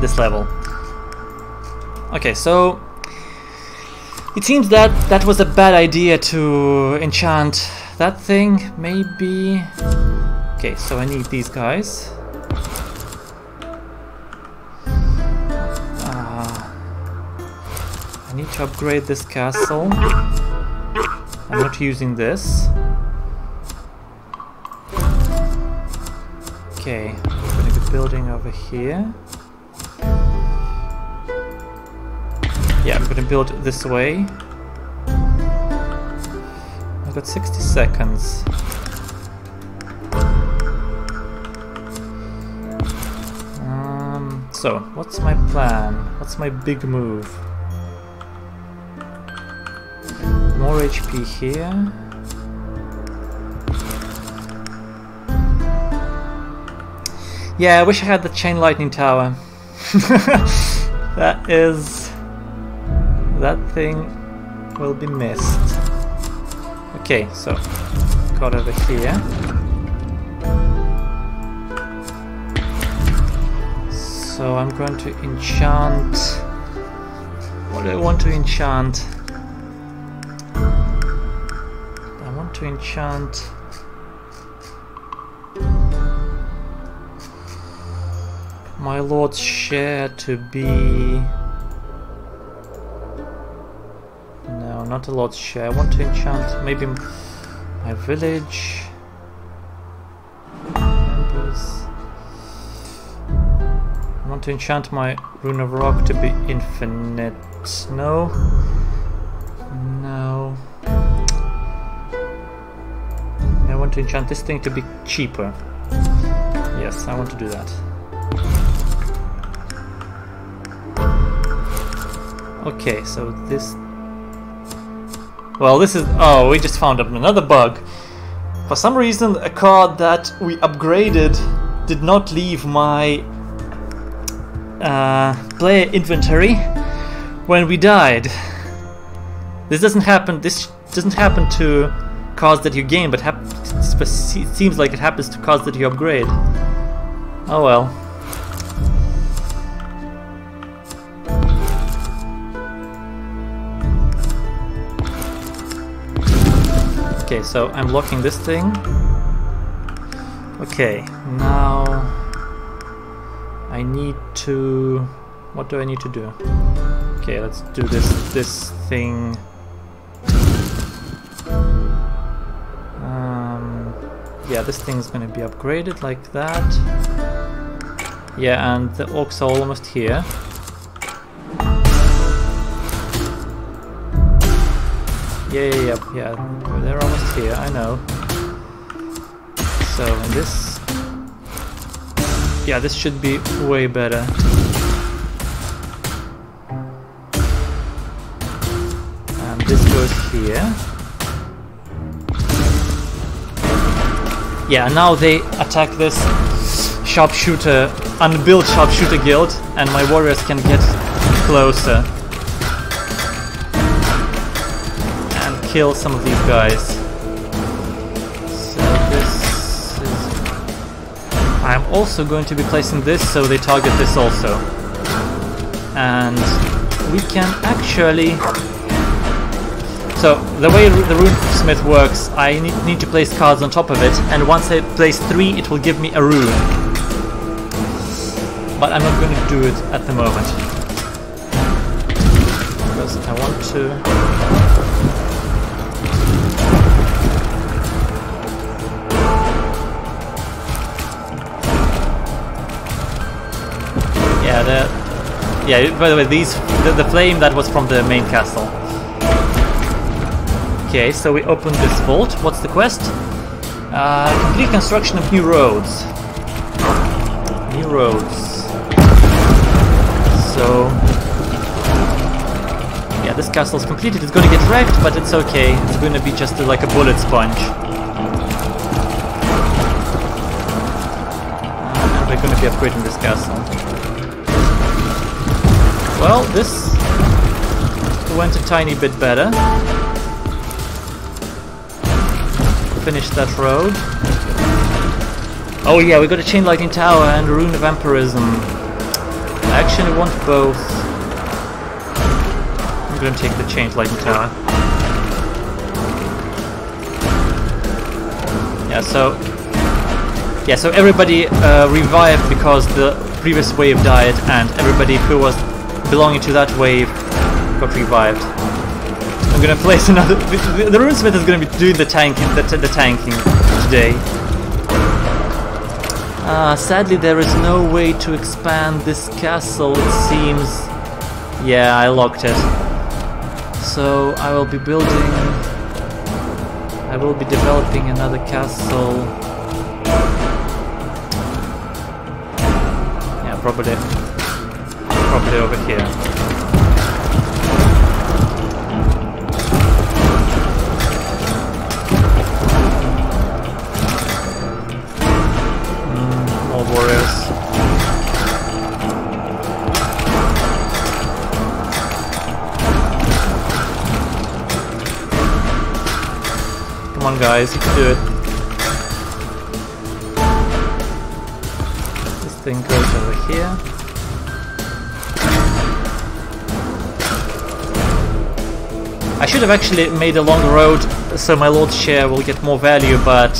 this level. Okay, so it seems that that was a bad idea to enchant that thing, maybe. Okay, so I need these guys. I need to upgrade this castle. I'm not using this. Okay, I'm going to be building over here. Yeah, I'm going to build this way. I've got 60 seconds. So, what's my plan? What's my big move? More HP here. Yeah, I wish I had the chain lightning tower. That thing will be missed. Okay, so got over here. So I'm going to enchant. What do I want to enchant? I want to enchant my lord's share to be... No, not a lord's share. I want to enchant maybe my village. Members. I want to enchant my rune of rock to be infinite. No. No. I want to enchant this thing to be cheaper. Yes, I want to do that. Okay, so this... Well, this is... Oh, we just found another bug. For some reason, a card that we upgraded did not leave my player inventory when we died. This doesn't happen to cards that you gain, but it seems like it happens to cards that you upgrade. Oh well. Okay, so I'm locking this thing. Okay, now I need to... What do I need to do? Okay, let's do this thing. Yeah, this thing's gonna be upgraded like that. Yeah, and the orcs are almost here. Yeah, they're almost here, I know. So, this... Yeah, this should be way better. And this goes here. Yeah, now they attack this sharpshooter, unbuilt sharpshooter guild, and my warriors can get closer and kill some of these guys. So this is... I'm also going to be placing this so they target this also. And we can actually... So, the way the runesmith works, I need to place cards on top of it, and once I place 3, it will give me a rune. But I'm not going to do it at the moment. Because I want to... Yeah, by the way, the flame that was from the main castle. Okay, so we open this vault. What's the quest? Complete construction of new roads. New roads. So... Yeah, this castle is completed. It's going to get wrecked, but it's okay. It's going to be just like a bullet sponge. And we're going to be upgrading this castle. Well, this went a tiny bit better. Finish that road. Oh yeah, we got a chain lightning tower and a rune of vampirism. I actually want both. I'm gonna take the chain lightning tower. Yeah, so everybody revived because the previous wave died, and everybody who was belonging to that wave got revived. I'm gonna place another. The runesmith is gonna be doing the tanking today. Sadly, there is no way to expand this castle. It seems. Yeah, I locked it. So I will be building. I will be developing another castle. Yeah, probably over here. More warriors. Come on, guys, you can do it. This thing goes over here. I should have actually made a longer road so my lord's share will get more value, but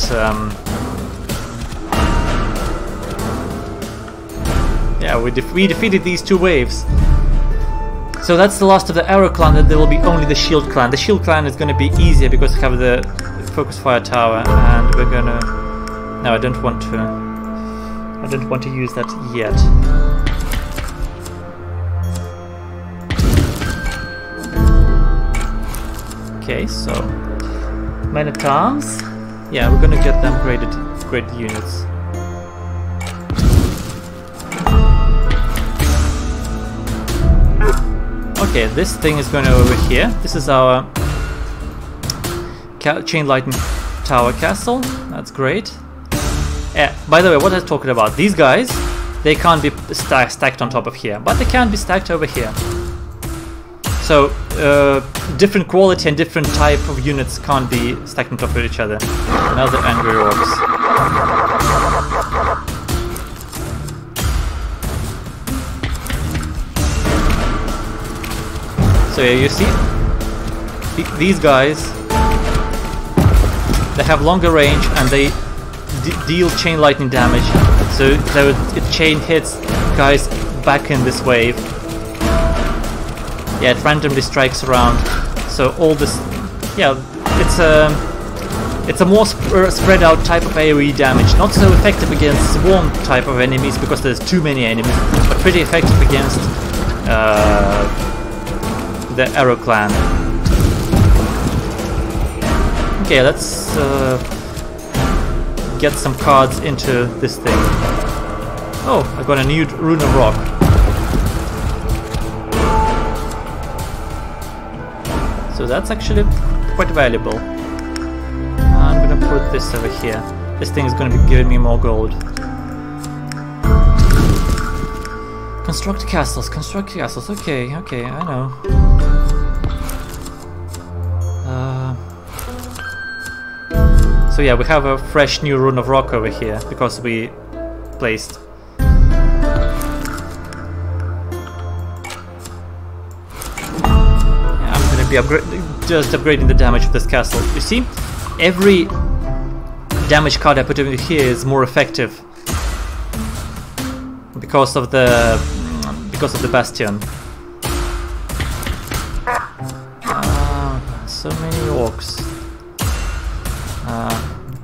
yeah, we defeated these two waves. So that's the last of the arrow clan, and there will be only the shield clan. The shield clan is going to be easier because we have the focus fire tower, and we're gonna. No, I don't want to use that yet. Okay, so men at arms. Yeah, we're gonna get them graded units. Okay, this thing is going over here. This is our chain lightning tower castle. That's great. By the way, what I was talking about, these guys, they can't be stacked on top of here, but they can be stacked over here. So different quality and different type of units can't be stacked on top of each other. Another angry orcs. So yeah, you see, these guys, they have longer range and they deal chain lightning damage. So it chain hits guys back in this wave. Yeah, it randomly strikes around. So all this, yeah, it's a more spread out type of AoE damage. Not so effective against swarm type of enemies because there's too many enemies, but pretty effective against the arrow clan. Okay, let's get some cards into this thing. Oh, I got a new rune of rock. So that's actually quite valuable. I'm gonna put this over here. This thing is gonna be giving me more gold. Construct castles, okay, I know. So yeah, we have a fresh new rune of rock over here because we placed. Yeah, I'm gonna be just upgrading the damage of this castle. You see, every damage card I put over here is more effective because of the bastion. So many orcs.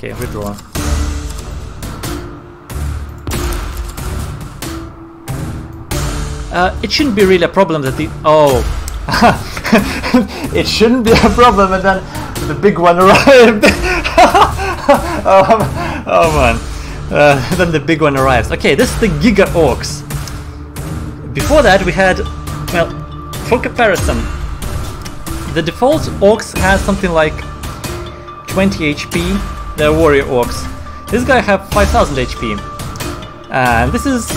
Okay, withdraw. It shouldn't be really a problem that the it shouldn't be a problem, and then the big one arrived. oh man. Then the big one arrives. Okay, this is the Giga Orcs. Before that we had, well, for comparison, the default orcs has something like 20 HP. They're warrior orcs. This guy have 5000 HP. And this is,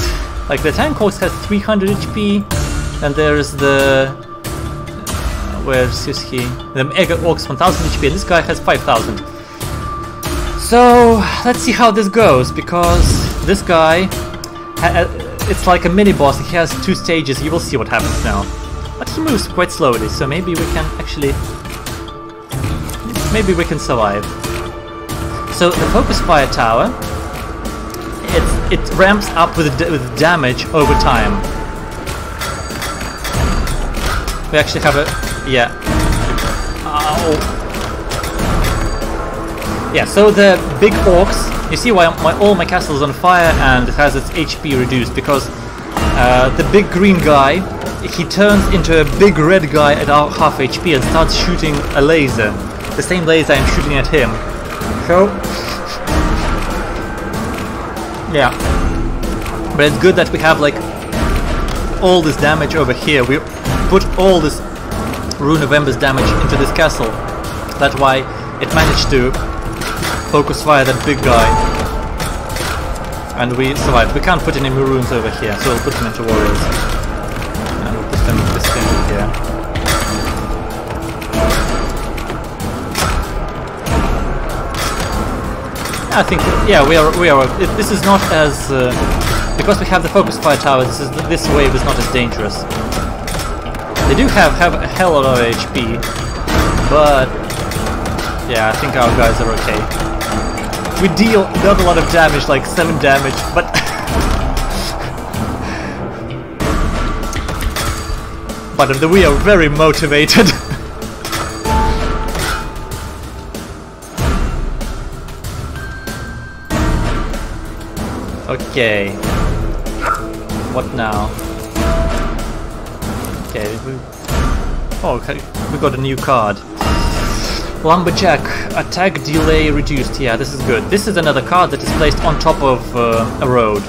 like, the tank orcs has 300 HP. And there's the... where is he? The mega orcs 1000 HP, and this guy has 5000. So let's see how this goes, because this guy, it's like a mini boss. He has 2 stages. You will see what happens now. But he moves quite slowly, so maybe we can actually, maybe we can survive. So the focus fire tower, it ramps up with damage over time. We actually have a, yeah. Ow. Yeah, so the big orcs, you see why all my castle is on fire and it has its HP reduced, because the big green guy, he turns into a big red guy at half HP and starts shooting a laser. The same laser I'm shooting at him. So, yeah. But it's good that we have like all this damage over here. We put all this Rune of Embers damage into this castle. That's why it managed to focus fire that big guy, and we survived. We can't put any more runes over here, so we'll put them into warriors, and we'll put them in this thing here. I think, yeah, we are. This is not as because we have the focus fire tower. This wave is not as dangerous. They do have a hell of a lot of HP, but yeah, I think our guys are okay. We deal not a lot of damage, like 7 damage, but but we are very motivated. Okay, what now? Okay, we got a new card. Lumberjack, attack delay reduced. Yeah, this is good. This is another card that is placed on top of a road.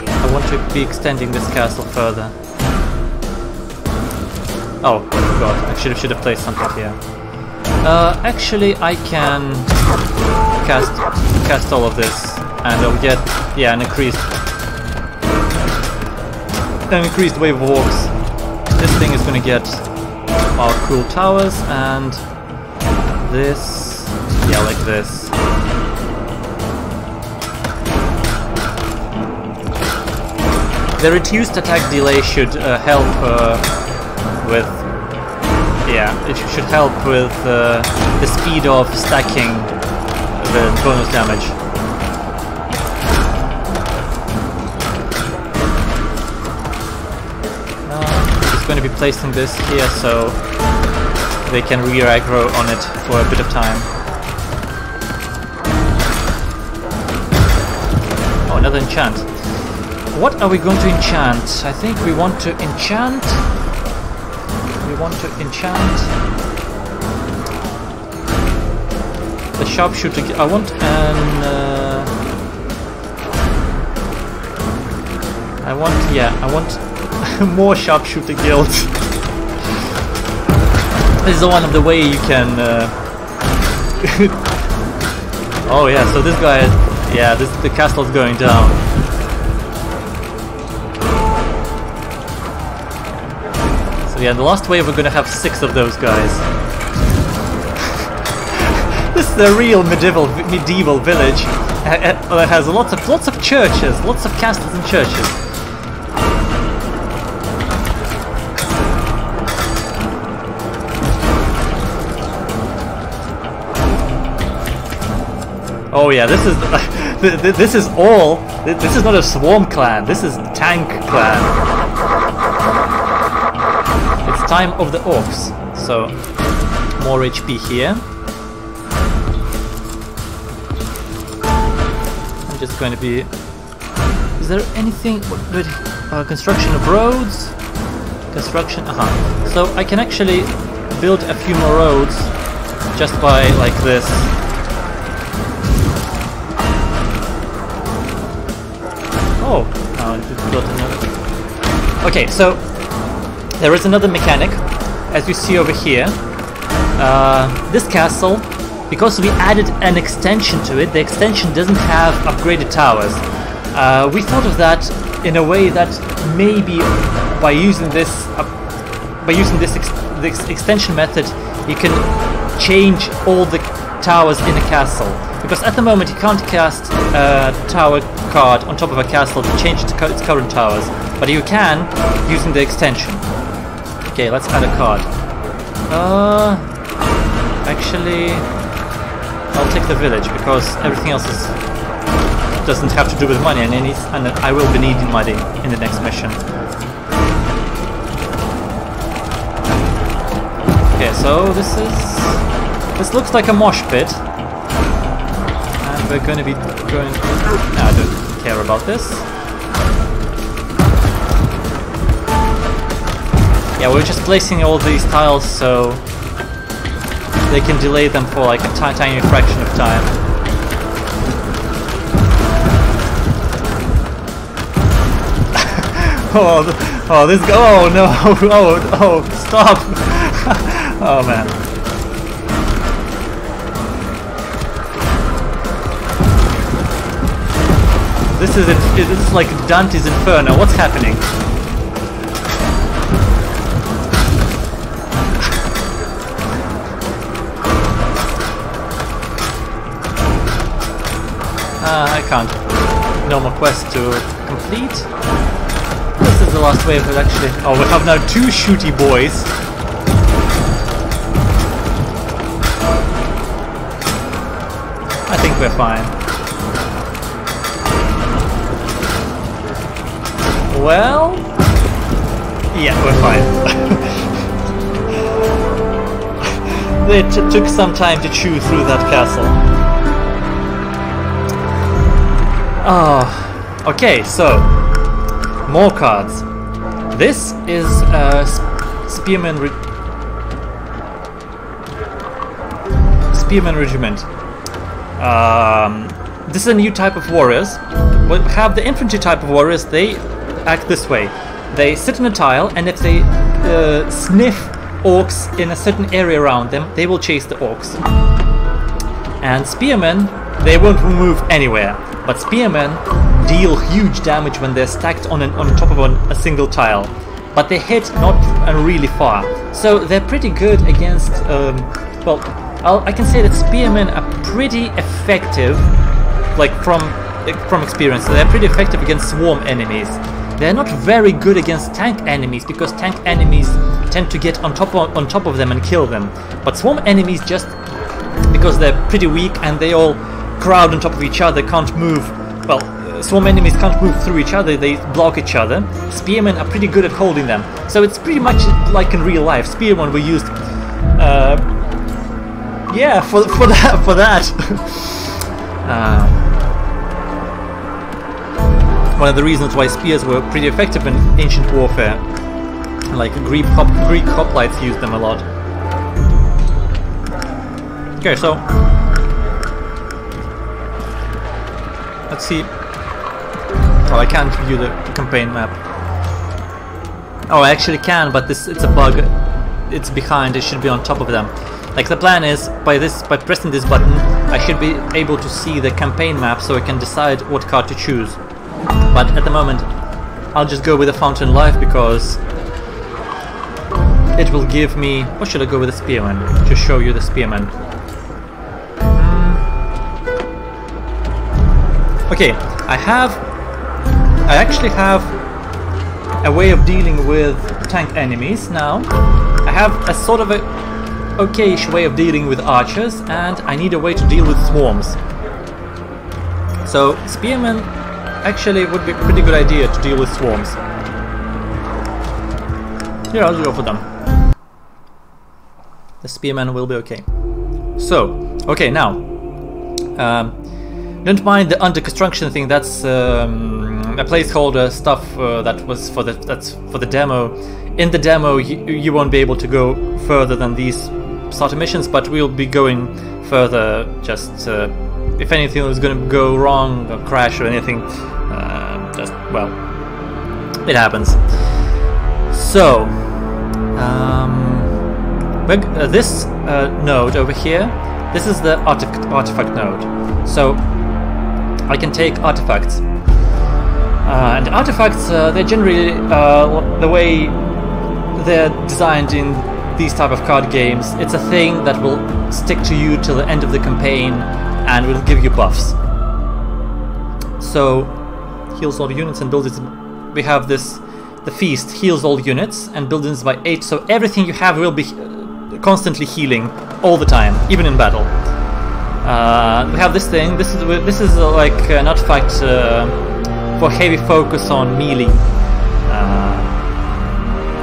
I want to be extending this castle further. Oh, I forgot. I should have placed something here. Actually, I can cast all of this, and I'll get, yeah, an increased wave of orcs. This thing is going to get our cool towers, and this, yeah, like this. The reduced attack delay should help with, yeah, it should help with the speed of stacking the bonus damage. Going to be placing this here so they can re-aggro on it for a bit of time. Oh, another enchant. What are we going to enchant? I think we want to enchant. The sharpshooter. I want an. I want more sharpshooter guilds. This is one of the way you can. Oh yeah, so this guy, yeah, the castle's going down. So yeah, in the last wave we're gonna have 6 of those guys. This is a real medieval village. It has lots of churches, lots of castles and churches. Oh yeah, this is all. This is not a swarm clan. This is tank clan. It's time of the orcs. So more HP here. I'm just going to be. Is there anything? Construction of roads. Construction. So I can actually build a few more roads just by like this. Oh, I just built another. Okay, so there is another mechanic, as you see over here. This castle, because we added an extension to it, the extension doesn't have upgraded towers. We thought of that in a way that maybe by using this by using this extension method, you can change all the towers in a castle. Because at the moment you can't cast a tower card on top of a castle to change its current towers, but you can using the extension. Okay, let's add a card. Actually, I'll take the village because everything else doesn't have to do with money, and I will be needing money in the next mission. Okay, so this looks like a mosh pit. We're going to be going... No, I don't care about this. Yeah, we're just placing all these tiles so they can delay them for like a tiny fraction of time. Oh, this guy... Oh, no! Oh, stop! Oh, man. This is like Dante's Inferno. What's happening? I can't. No more quest to complete. This is the last wave, but actually... Oh, we have now 2 shooty boys. I think we're fine. Well... Yeah, we're fine. It took some time to chew through that castle. Oh, okay, so... More cards. This is Spearman Regiment. This is a new type of warriors. We have the infantry type of warriors. They act this way. They sit on a tile, and if they sniff orcs in a certain area around them, they will chase the orcs. And spearmen, they won't move anywhere. But spearmen deal huge damage when they're stacked on top of a single tile. But they hit not really far. So they're pretty good against... well, I can say that spearmen are pretty effective, like from experience. They're pretty effective against swarm enemies. They're not very good against tank enemies, because tank enemies tend to get on top of them and kill them. But swarm enemies, just because they're pretty weak and they all crowd on top of each other, can't move. Well, swarm enemies can't move through each other, they block each other. Spearmen are pretty good at holding them. So it's pretty much like in real life. Spearmen were used yeah, for that. One of the reasons why spears were pretty effective in ancient warfare. Like Greek hoplites used them a lot. Okay, so let's see. Oh, I can't view the campaign map. Oh, I actually can, but it's a bug. It's behind. It should be on top of them. Like, the plan is, by pressing this button, I should be able to see the campaign map so I can decide what card to choose. But at the moment, I'll just go with the Fountain Life because it will give me... Or should I go with the Spearman? To show you the Spearman. Okay, I actually have a way of dealing with tank enemies now. I have a sort of a okayish way of dealing with archers, and I need a way to deal with swarms. So spearmen actually would be a pretty good idea to deal with swarms. Yeah, I'll go for them. The spearmen will be okay. So, okay, now don't mind the under construction thing. That's a placeholder stuff that's for the demo. In the demo, you won't be able to go further than these starter missions, but we'll be going further. Just if anything is going to go wrong or crash or anything, just, well, it happens. So this node over here, this is the artifact node. So I can take artifacts, and artifacts, they're generally the way they're designed in these type of card games, it's a thing that will stick to you till the end of the campaign and will give you buffs. So heals all units and builds it. We have this, the feast heals all units and builds by 8, so everything you have will be constantly healing all the time, even in battle. We have this thing. This is like an artifact for heavy focus on melee.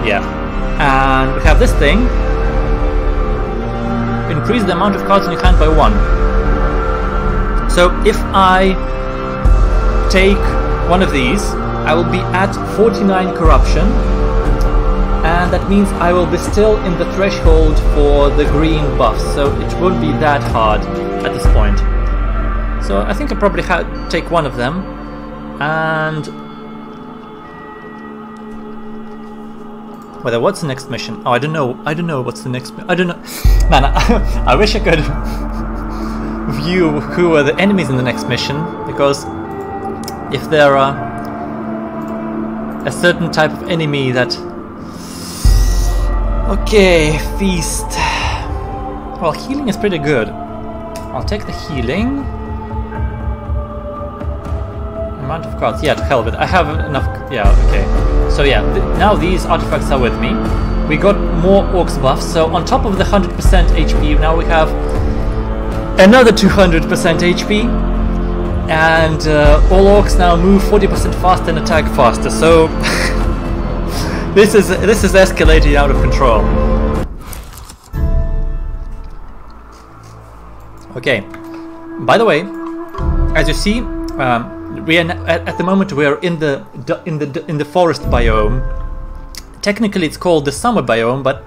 Yeah, and we have this thing. Increase the amount of cards in your hand by 1. So if I take one of these, I will be at 49 corruption, and that means I will be still in the threshold for the green buffs, so it won't be that hard at this point. So I think I'll probably take one of them, and whether what's the next mission? Oh, I don't know what's the next. I don't know, man. I wish I could view who are the enemies in the next mission, because if there are a certain type of enemy that... Okay, feast. Well, healing is pretty good. I'll take the healing. Amount of cards. Yeah, to hell with it. I have enough. Yeah, okay. So yeah, now these artifacts are with me. We got more orcs buffs, so on top of the 100% HP, now we have another 200% HP. And all orcs now move 40% faster and attack faster, so this is escalating out of control. Okay. By the way, as you see, we are at the moment we are in the forest biome. Technically, it's called the summer biome, but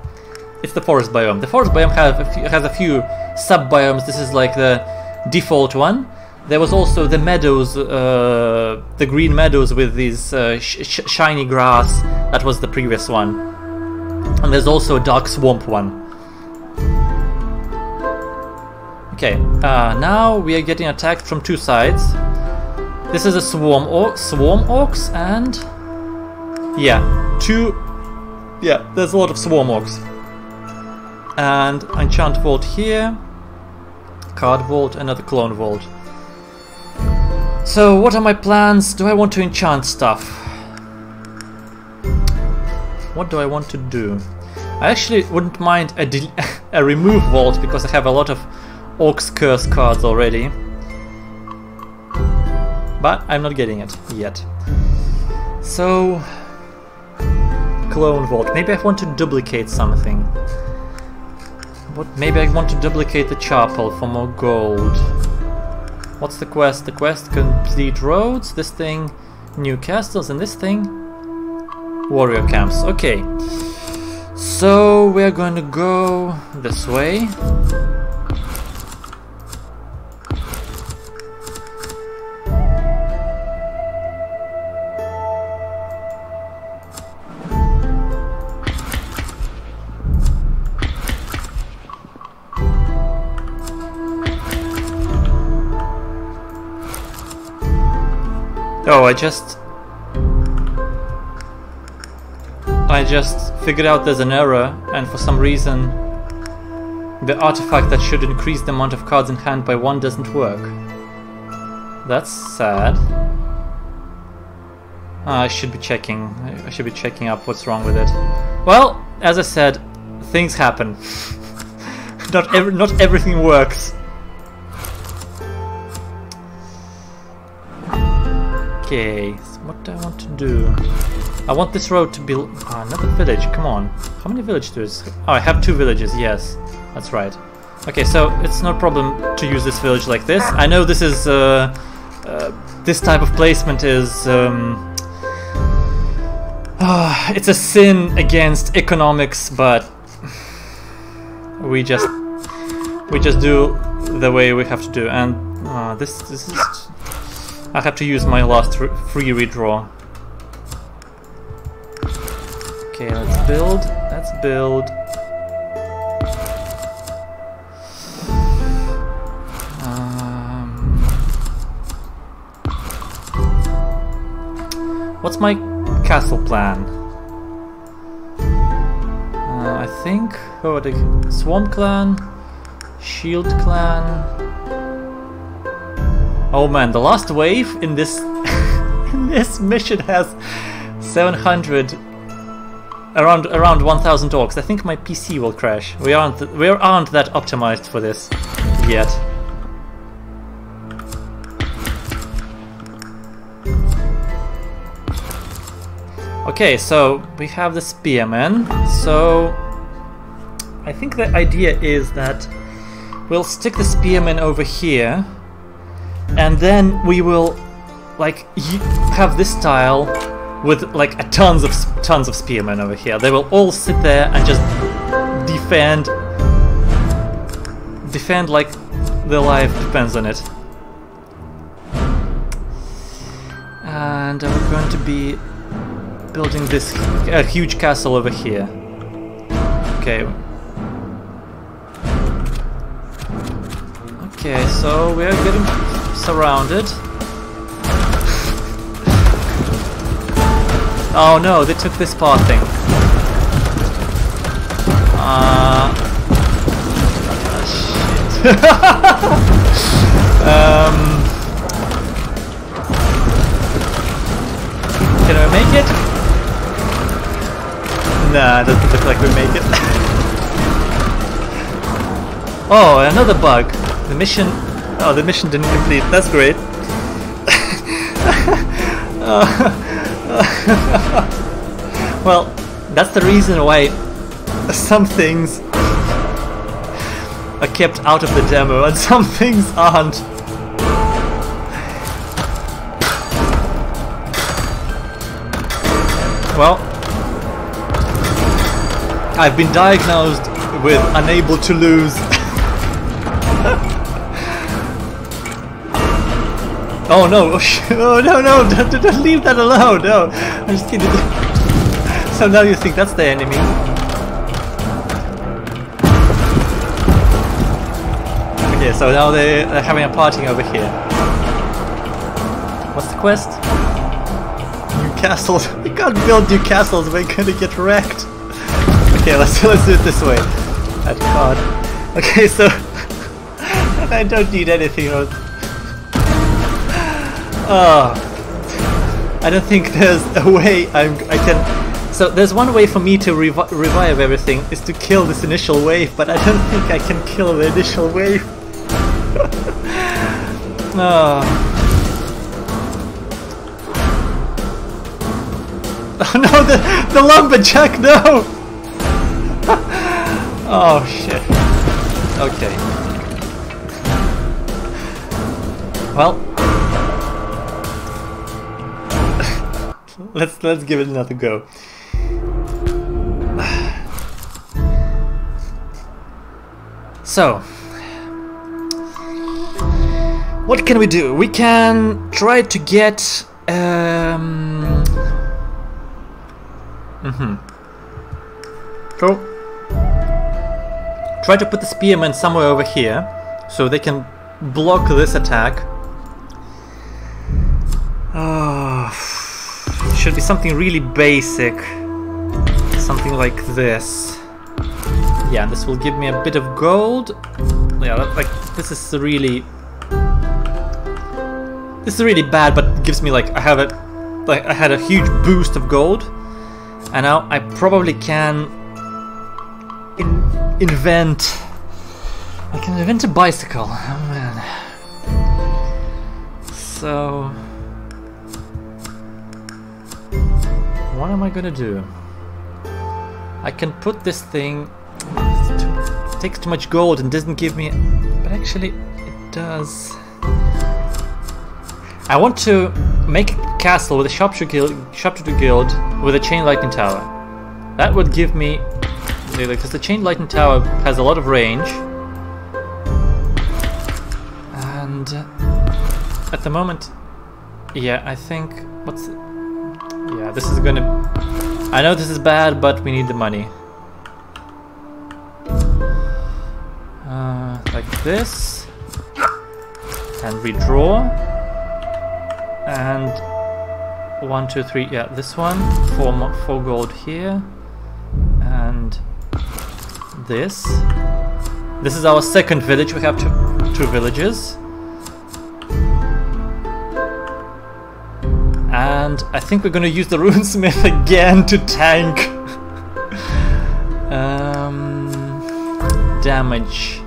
it's the forest biome. The forest biome has a few sub biomes. This is like the default one. There was also the meadows, the green meadows with these shiny grass. That was the previous one. And there's also a dark swamp one. Okay, now we are getting attacked from two sides. This is a swarm orcs, and there's a lot of swarm orcs. And enchant vault here, card vault, another clone vault. So what are my plans? Do I want to enchant stuff? What do I want to do? I actually wouldn't mind a remove vault, because I have a lot of Orcs Curse cards already. But I'm not getting it yet. So... Clone vault. Maybe I want to duplicate something. Maybe I want to duplicate the chapel for more gold. What's the quest? The quest: complete roads, this thing, new castles, and this thing, warrior camps. Okay, so we're going to go this way. Oh, I just figured out there's an error, and for some reason the artifact that should increase the amount of cards in hand by 1 doesn't work. That's sad. I should be checking up what's wrong with it. Well, as I said, things happen. Not everything works. Okay, so what do I want to do? I want this road to be... another village, come on. How many villages? Oh, I have 2 villages, yes. That's right. Okay, so it's no problem to use this village like this. I know this is... this type of placement is... it's a sin against economics, but... we just do the way we have to do. And this is... I have to use my last free redraw. Okay, let's build. What's my castle plan? think. Oh, the Swarm Clan, Shield Clan. Oh man, the last wave in this in this mission has 700, around 1,000 orcs. I think my PC will crash. We aren't that optimized for this yet. Okay, so we have the spearmen. So I think the idea is that we'll stick the spearmen over here, and then we will like have this tile with like tons of spearmen over here. They will all sit there and just defend like their life depends on it. And we're going to be building this huge castle over here. Okay. Okay, so we're getting surrounded. Oh no, they took this pathing. Shit. Can I make it? Nah, it doesn't look like we make it. Oh, another bug. The mission... Oh, the mission didn't complete. That's great. Well, that's the reason why some things are kept out of the demo and some things aren't. Well, I've been diagnosed with unable to lose. Oh no! Oh no! Don't leave that alone! No, I'm just kidding. So now you think that's the enemy? Okay, so now they're having a party over here. What's the quest? New castles. We can't build new castles. We're gonna get wrecked. Okay, let's do it this way. That card. Okay, so I don't need anything else. I don't think there's a way I can... So there's one way for me to revive everything, is to kill this initial wave, but I don't think I can kill the initial wave. Oh no, the lumberjack, no! Oh shit. Okay. Well, let's give it another go. So, what can we do? We can try to get So, try to put the spearmen somewhere over here so they can block this attack. It should be something really basic, something like this. Yeah, this will give me a bit of gold. Yeah, this is really bad, but it gives me like I had a huge boost of gold, and now I probably can invent. I can invent a bicycle. Oh man. So, what am I gonna do? I can put this thing. It takes too much gold and doesn't give me, but actually it does. I want to make a castle with a sharpshooter guild with a chain lightning tower. That would give me, because the chain lightning tower has a lot of range, and at the moment, yeah, I think yeah, this is gonna. I know this is bad, but we need the money. Like this, and redraw, and 1, 2, 3. Yeah, this one. 4 gold here, and this. This is our second village. We have two villages. And I think we're gonna use the runesmith again to tank. Damage.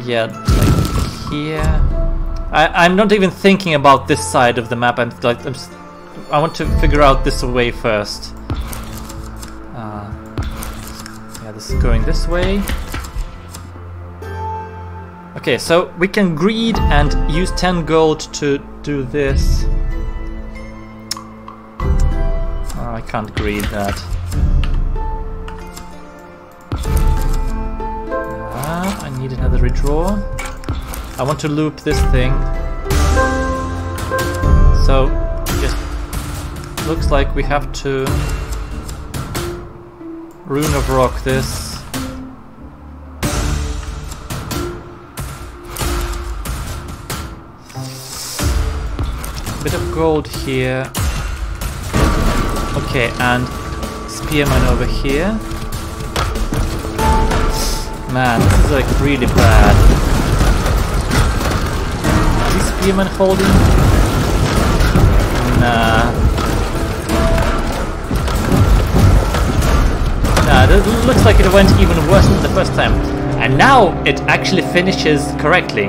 Yeah, like here. I'm not even thinking about this side of the map. I want to figure out this way first. Yeah, this is going this way. Okay, so we can greed and use 10 gold to do this. Oh, I can't greed that. I need another redraw. I want to loop this thing. So, just looks like we have to rune of rock this. Bit of gold here. Okay, and spearman over here. Man, this is like really bad. Is this spearman holding? Nah. Nah, it looks like it went even worse than the first time. And now it actually finishes correctly.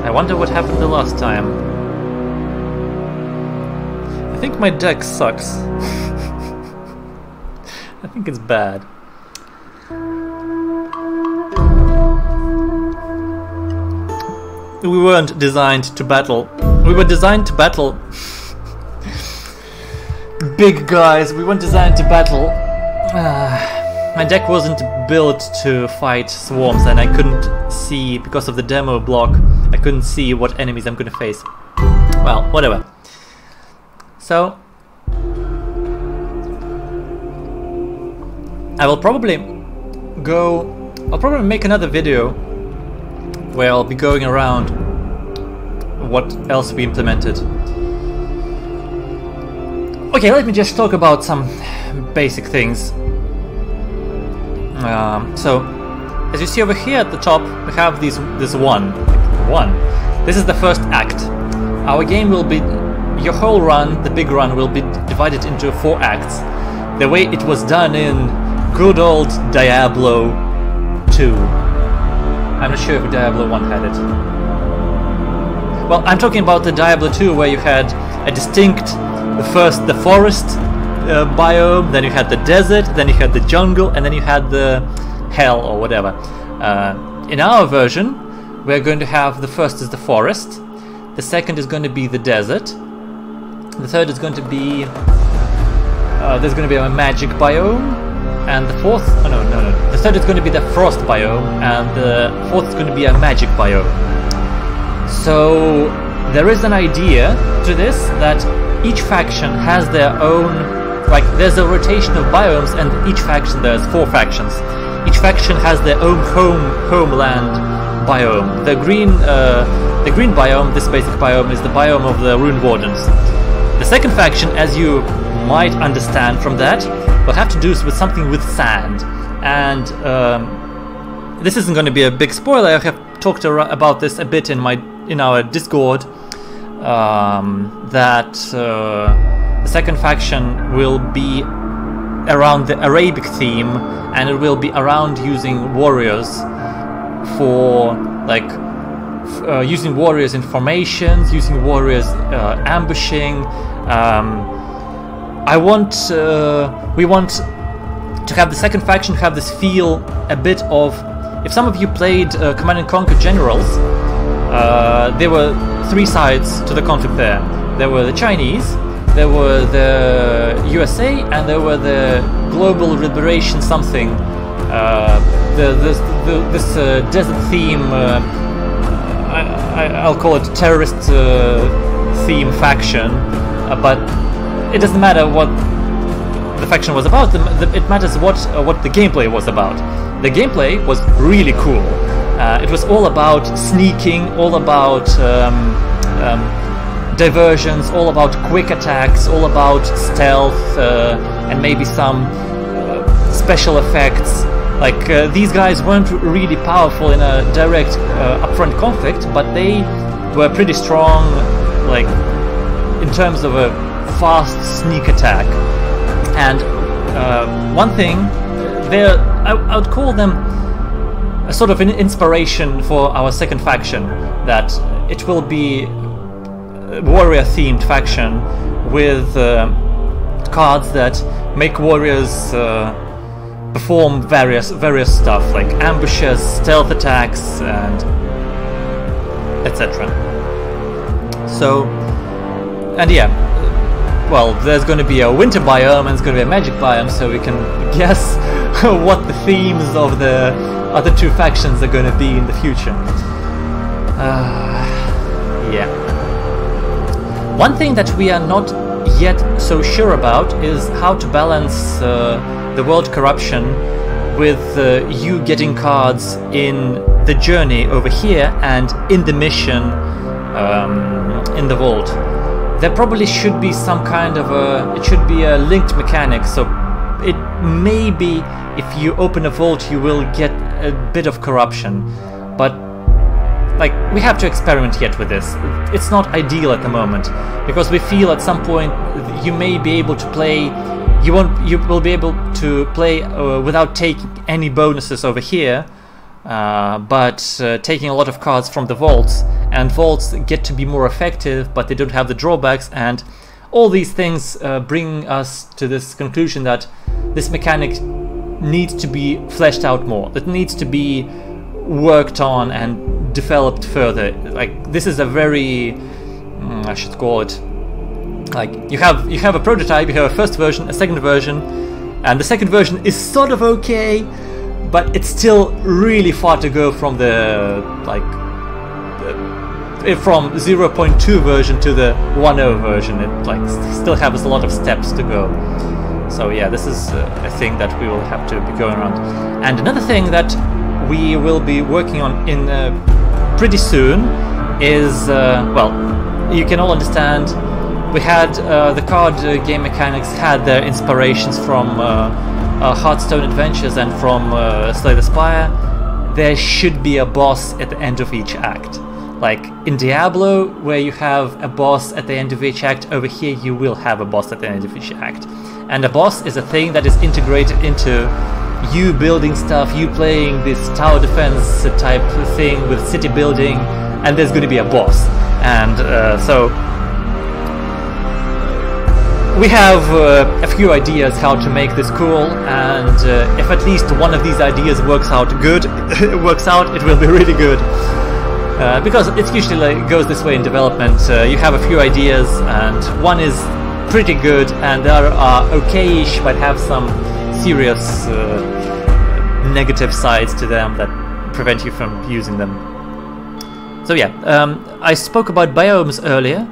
I wonder what happened the last time. I think my deck sucks. I think it's bad. We weren't designed to battle. We were designed to battle. Big guys, we weren't designed to battle. My deck wasn't built to fight swarms, and I couldn't see, because of the demo block, I couldn't see what enemies I'm gonna face. Well, whatever. So I'll probably make another video where I'll be going around what else we implemented. Okay, let me just talk about some basic things. So, as you see over here at the top, we have this one. This is the first act. Our game will be, your whole run, the big run, will be divided into 4 acts. The way it was done in good old Diablo 2. I'm not sure if Diablo 1 had it. Well, I'm talking about the Diablo 2 where you had a distinct, the forest biome, then you had the desert, then you had the jungle, and then you had the hell or whatever. In our version, we're going to have the first is the forest, the second is going to be the desert, the third is going to be there's going to be a magic biome, and the fourth, the third is going to be the frost biome, and the fourth is going to be a magic biome. So there is an idea to this that each faction has their own, like there's a rotation of biomes, and each faction, there's 4 factions. Each faction has their own homeland biome. The green biome, this basic biome, is the biome of the rune wardens. The second faction, as you might understand from that, will have to do with something with sand. And this isn't going to be a big spoiler. I have talked about this a bit in our Discord. That the second faction will be around the Arabic theme, and it will be around using warriors for using warriors in formations, using warriors ambushing. We want to have the second faction have this feel a bit of, if some of you played Command & Conquer Generals, there were 3 sides to the conflict there. There were the Chinese, there were the USA, and there were the Global Liberation something. This desert theme, I'll call it terrorist theme faction, but it doesn't matter what the faction was about. It matters what the gameplay was about. The gameplay was really cool. It was all about sneaking, all about diversions, all about quick attacks, all about stealth, and maybe some special effects. Like these guys weren't really powerful in a direct upfront conflict, but they were pretty strong, like in terms of a fast sneak attack. And one thing, I would call them a sort of an inspiration for our second faction, that it will be a warrior-themed faction with cards that make warriors perform various stuff like ambushes, stealth attacks, and etc. So, and yeah, well, there's going to be a winter biome and it's going to be a magic biome, so we can guess what the themes of the other two factions are going to be in the future. Yeah. One thing that we are not yet so sure about is how to balance the world corruption with you getting cards in the journey over here and in the mission in the vault. There probably should be some kind of it should be a linked mechanic, so it may be if you open a vault you will get a bit of corruption, but like we have to experiment yet with this. It's not ideal at the moment, because we feel at some point you may be able to play, you will be able to play without taking any bonuses over here, but taking a lot of cards from the vaults, and vaults get to be more effective, but they don't have the drawbacks, and all these things bring us to this conclusion that this mechanic needs to be fleshed out more. That needs to be worked on and developed further. Like this is a very, I should call it, like you have a prototype, you have a first version, a second version, and the second version is sort of okay, but it's still really far to go from the from 0.2 version to the 1.0 version. It like still has a lot of steps to go. So yeah, this is a thing that we will have to be going around. And another thing that we will be working on in pretty soon is, well, you can all understand, we had the card game mechanics had their inspirations from Hearthstone Adventures and from Slay the Spire. There should be a boss at the end of each act. Like in Diablo, where you have a boss at the end of each act, over here you will have a boss at the end of each act. And a boss is a thing that is integrated into you building stuff, you playing this tower defense type thing with city building, and there's going to be a boss. And so we have a few ideas how to make this cool, and if at least one of these ideas works out good, it will be really good. Because it usually like, goes this way in development. You have a few ideas, and one is pretty good, and the other are okay-ish, but have some serious negative sides to them that prevent you from using them. So yeah, I spoke about biomes earlier.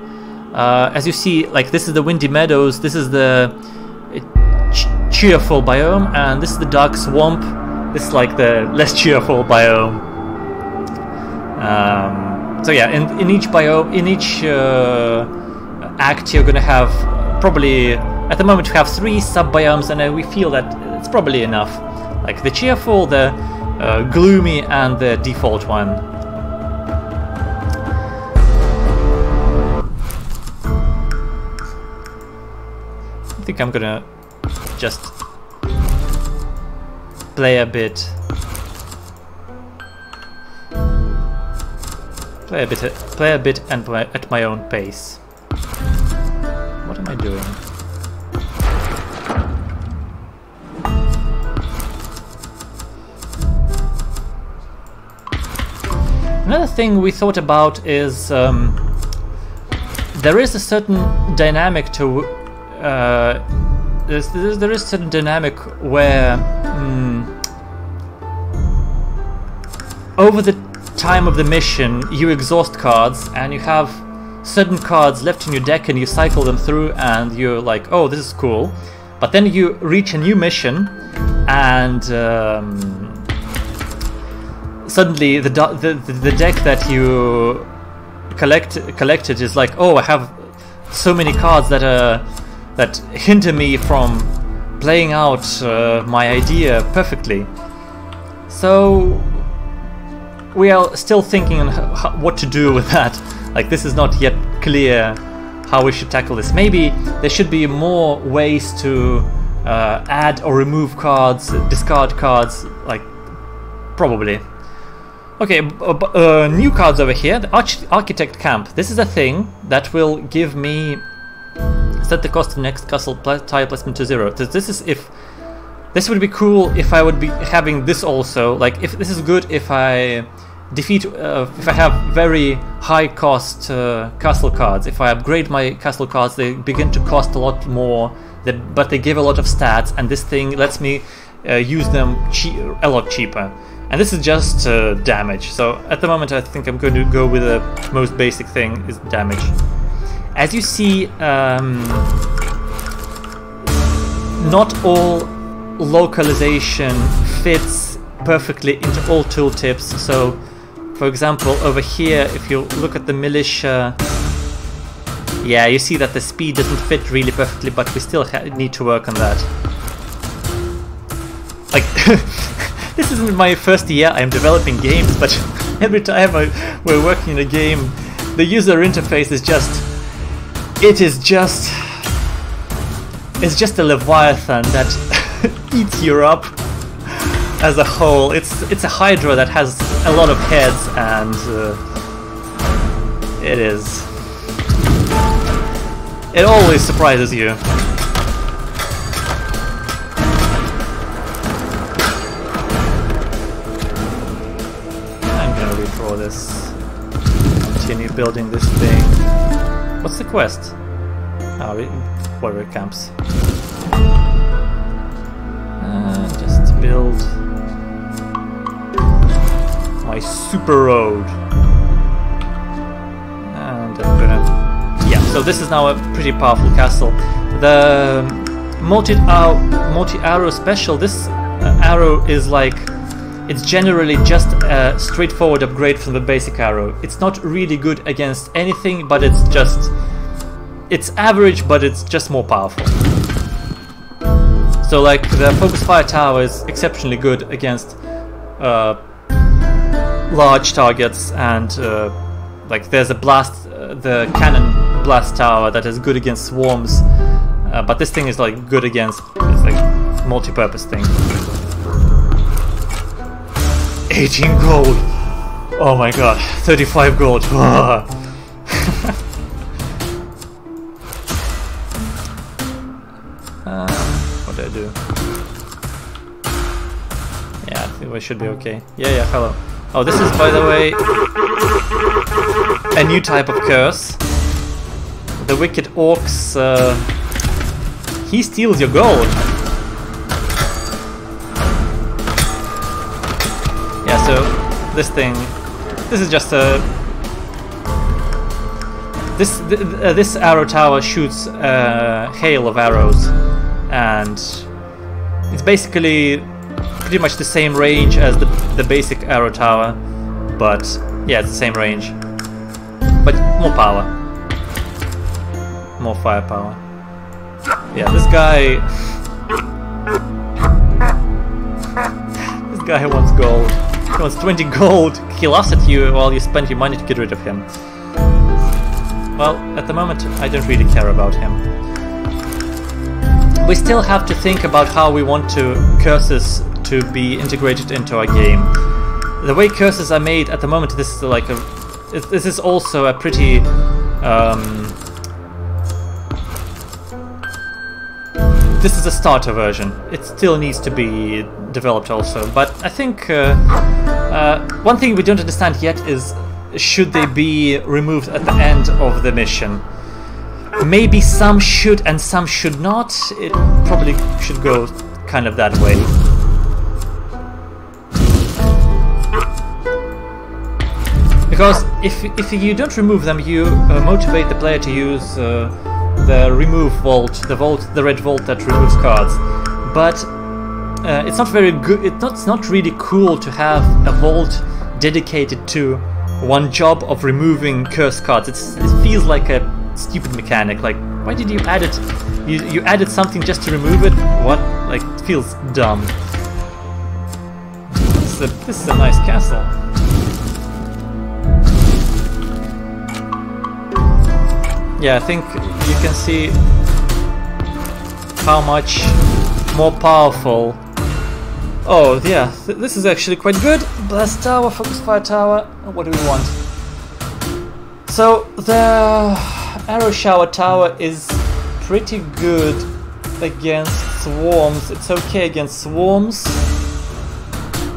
As you see, like this is the Windy Meadows, this is the cheerful biome, and this is the Dark Swamp. This is like the less cheerful biome. So yeah, in each biome, in each act, you're gonna have probably, at the moment we have 3 sub-biomes, and we feel that it's probably enough. Like the cheerful, the gloomy, and the default one. I think I'm gonna just play a bit. Play a bit and at my own pace. What am I doing? Another thing we thought about is there is a certain dynamic to there is a certain dynamic where over the time of the mission you exhaust cards, and you have certain cards left in your deck, and you cycle them through, and you're like, oh, this is cool. But then you reach a new mission, and suddenly the deck that you collected is like, oh, I have so many cards that hinder me from playing out my idea perfectly. So we are still thinking on what to do with that. Like, this is not yet clear how we should tackle this. Maybe there should be more ways to add or remove cards, discard cards, like, probably. Okay, new cards over here. The Architect Camp. This is a thing that will give me... Set the cost of next castle tile placement to 0. This is if... This would be cool if I would be having this also. Like, if this is good if I defeat... if I have very high cost castle cards. If I upgrade my castle cards, they begin to cost a lot more, but they give a lot of stats, and this thing lets me use them a lot cheaper. And this is just damage. So at the moment I think I'm going to go with the most basic thing, is damage. As you see, not all localization fits perfectly into all tooltips. So, for example, over here, if you look at the militia, yeah, you see that the speed doesn't fit really perfectly, but we still need to work on that. Like, this isn't my first year I'm developing games, but every time we're working in a game, the user interface is just... It's just a leviathan that eats you up as a whole. It's a hydra that has a lot of heads, and it always surprises you. I'm gonna redraw this. Continue building this thing. What's the quest? Oh, warrior camps. Just build my super road. And I'm gonna... Yeah, so this is now a pretty powerful castle. The multi-arrow special, this arrow is like... It's generally just a straightforward upgrade from the basic arrow. It's not really good against anything, but it's just... It's average, but it's just more powerful. So like the focus fire tower is exceptionally good against large targets, and like there's a blast, the cannon blast tower that is good against swarms, but this thing is like good against, it's like multi-purpose thing. 18 gold! Oh my god, 35 gold! What do I do? Yeah, I think we should be okay. Yeah, hello. Oh, this is, by the way, a new type of curse. The wicked orcs, he steals your gold. Yeah, so this thing, this is just a... This arrow tower shoots a hail of arrows, and it's basically pretty much the same range as the basic arrow tower, but yeah, it's the same range, but more power, more firepower. Yeah, this guy wants gold. He wants 20 gold. He laughs at you while you spend your money to get rid of him. Well, at the moment I don't really care about him. We still have to think about how we want curses to be integrated into our game. The way curses are made at the moment, this is like this is also a pretty this is a starter version. It still needs to be developed also, but I think one thing we don't understand yet is, should they be removed at the end of the mission? Maybe some should and some should not. It probably should go kind of that way. Because if you don't remove them, you motivate the player to use the remove vault, the red vault that removes cards. But it's not very good. It's not really cool to have a vault dedicated to one job of removing curse cards. It feels like a stupid mechanic. Like, Why did you add it? You added something just to remove it? What? Like, it feels dumb. This is a nice castle. Yeah, I think you can see how much more powerful. Oh yeah, this is actually quite good. Blast tower, focus fire tower. What do we want? So the arrow shower tower is pretty good against swarms. It's okay against swarms.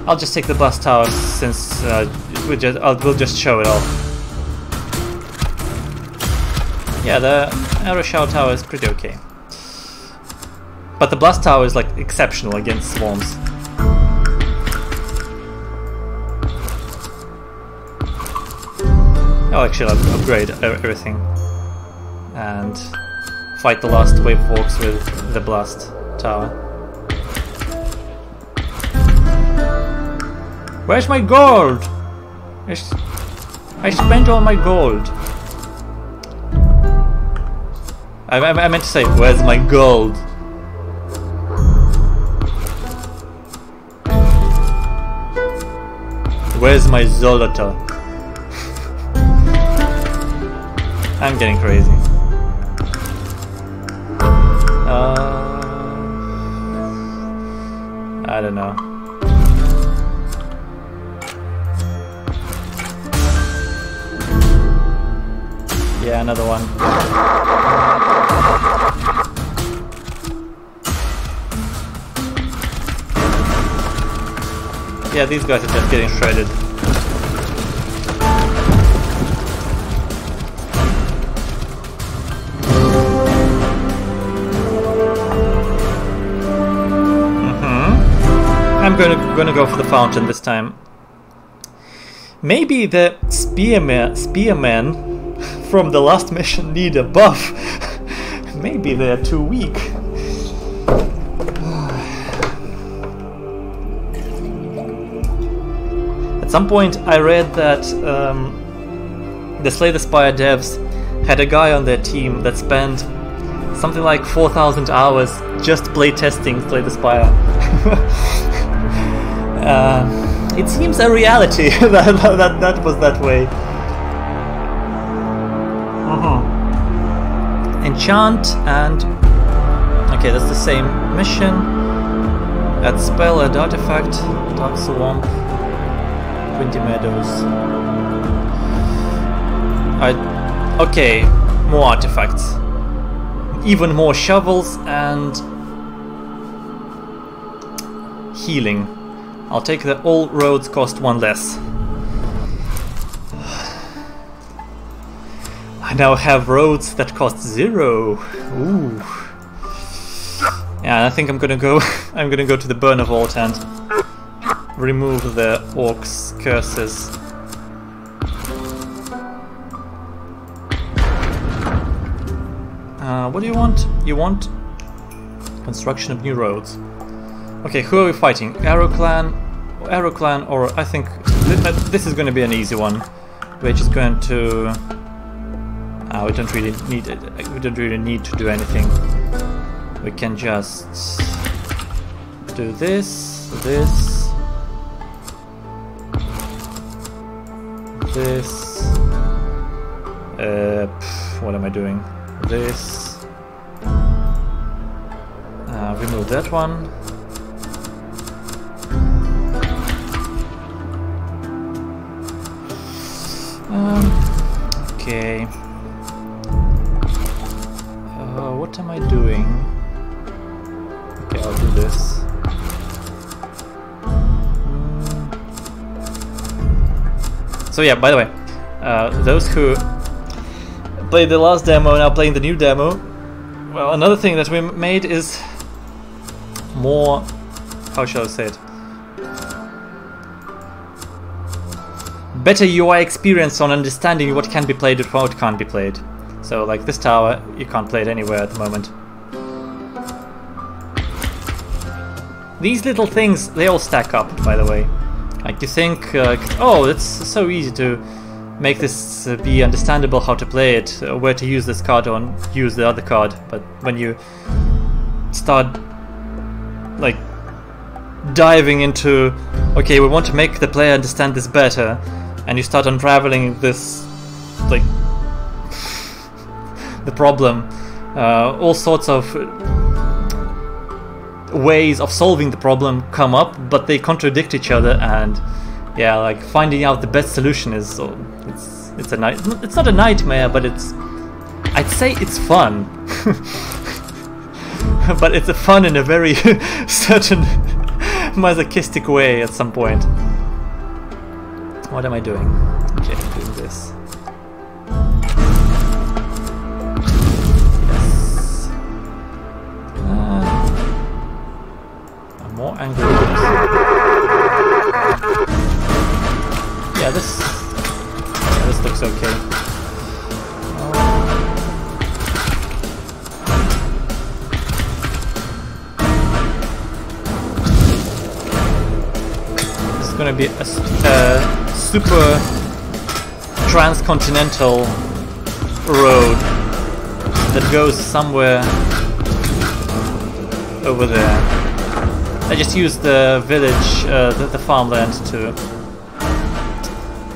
I'll just take the blast tower since we'll just show it off. Yeah, the arrow shower tower is pretty okay. But the blast tower is like exceptional against swarms. I'll actually upgrade everything and fight the last wave of orcs with the blast tower. Where's my gold? I spent all my gold. I meant to say, where's my gold? Where's my zolota? I'm getting crazy. I don't know. Yeah, another one. Yeah, these guys are just getting shredded. I'm gonna go for the fountain this time. Maybe the spearmen from the last mission need a buff. Maybe they're too weak. At some point I read that the Slay the Spire devs had a guy on their team that spent something like 4,000 hours just playtesting Slay the Spire. It seems a reality that was that way. Enchant and... Okay, that's the same mission. Add spell, add artifact, dark swamp, windy meadows. Okay, more artifacts. Even more shovels and... healing. I'll take the all roads cost one less. I now have roads that cost 0. Ooh. Yeah, I think I'm gonna go to the Burner Vault and remove the orcs' curses. What do you want? You want construction of new roads. Okay, who are we fighting? Arrow Clan, or I think this is going to be an easy one. We're just going to. We don't really need it. We don't really need to do anything. We can just do this, this, this. What am I doing? This. Remove that one. Okay. What am I doing? Okay, I'll do this. So yeah, by the way, those who played the last demo and now playing the new demo, well, another thing that we made is more, how shall I say it? Better UI experience on understanding what can be played and what can't be played. So like this tower, you can't play it anywhere at the moment. These little things, they all stack up, by the way. Like you think, oh, it's so easy to make this be understandable how to play it, where to use this card or use the other card. But when you start like diving into, okay, we want to make the player understand this better, and you start unraveling this, like, the problem, all sorts of ways of solving the problem come up, but they contradict each other, and yeah, like finding out the best solution is it's not a nightmare, but I'd say it's fun. But it's a fun in a very certain masochistic way at some point. What am I doing? Okay, I'm doing this. Yes. I'm more angry with this. Yeah, this looks okay. This is going to be a super transcontinental road that goes somewhere over there. I just used the village, the farmland to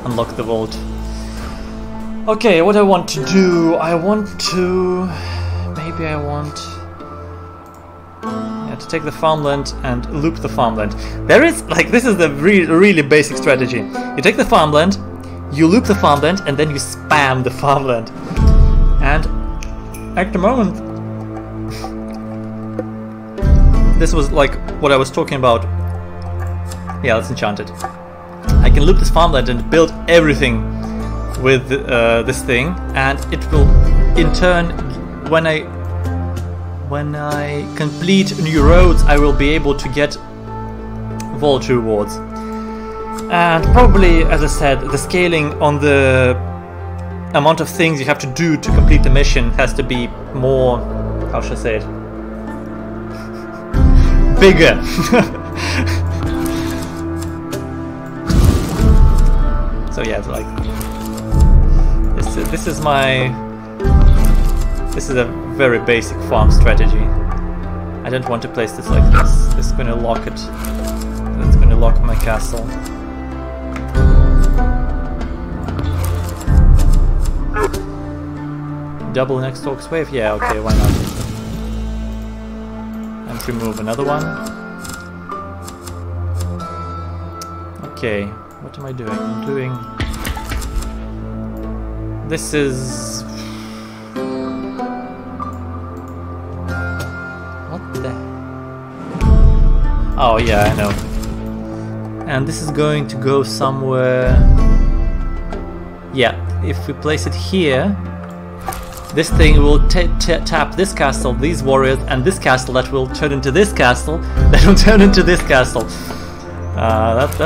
unlock the vault. Okay, what I want to do, maybe I want to take the farmland and loop the farmland. There is, like, this is the really basic strategy. You take the farmland, you loop the farmland, and then you spam the farmland. And at the moment, this was like what I was talking about. Yeah, that's enchanted. I can loop this farmland and build everything with this thing, and it will, in turn, when I complete new roads, I will be able to get vault rewards. And probably, as I said, the scaling on the amount of things you have to do to complete the mission has to be more, how should I say it, bigger. So yeah, it's like this is a very basic farm strategy. I don't want to place this like this. This is going to lock it. That's going to lock my castle. Double next Orc's wave? Yeah, okay, why not? And remove another one. Okay, what am I doing? I'm doing... This is... What the... Oh yeah, I know. And this is going to go somewhere... Yeah, if we place it here, this thing will tap this castle, these warriors, and this castle that will turn into this castle, that will turn into this castle. That's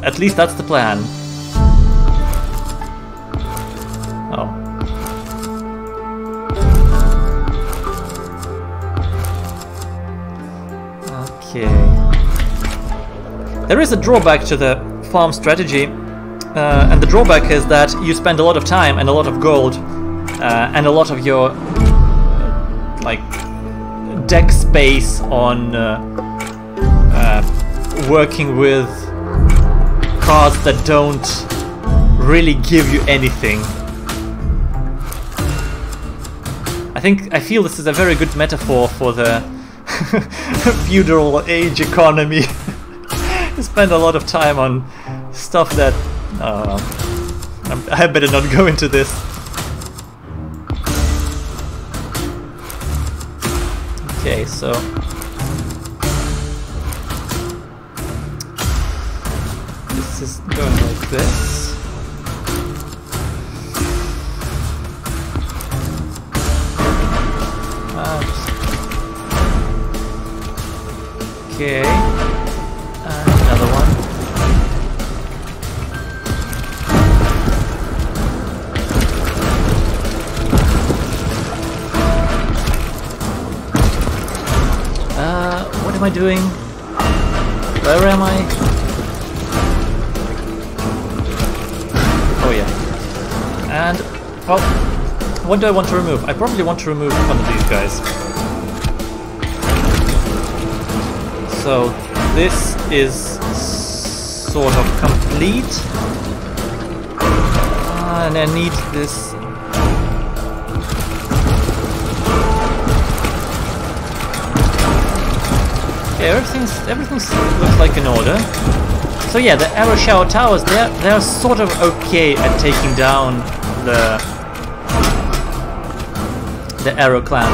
at least that's the plan. Oh. Okay. There is a drawback to the farm strategy, and the drawback is that you spend a lot of time and a lot of gold and a lot of your like deck space on working with cards that don't really give you anything. I feel this is a very good metaphor for the feudal age economy. You spend a lot of time on stuff that I better not go into this. Okay, so this is going like this. Okay, and another one. What am I doing? Where am I? Oh yeah. And, well, what do I want to remove? I probably want to remove one of these guys. So, this is sort of complete. And I need this. Yeah, everything's looks like in order. So yeah, the arrow shower towers, they're sort of okay at taking down the arrow clan.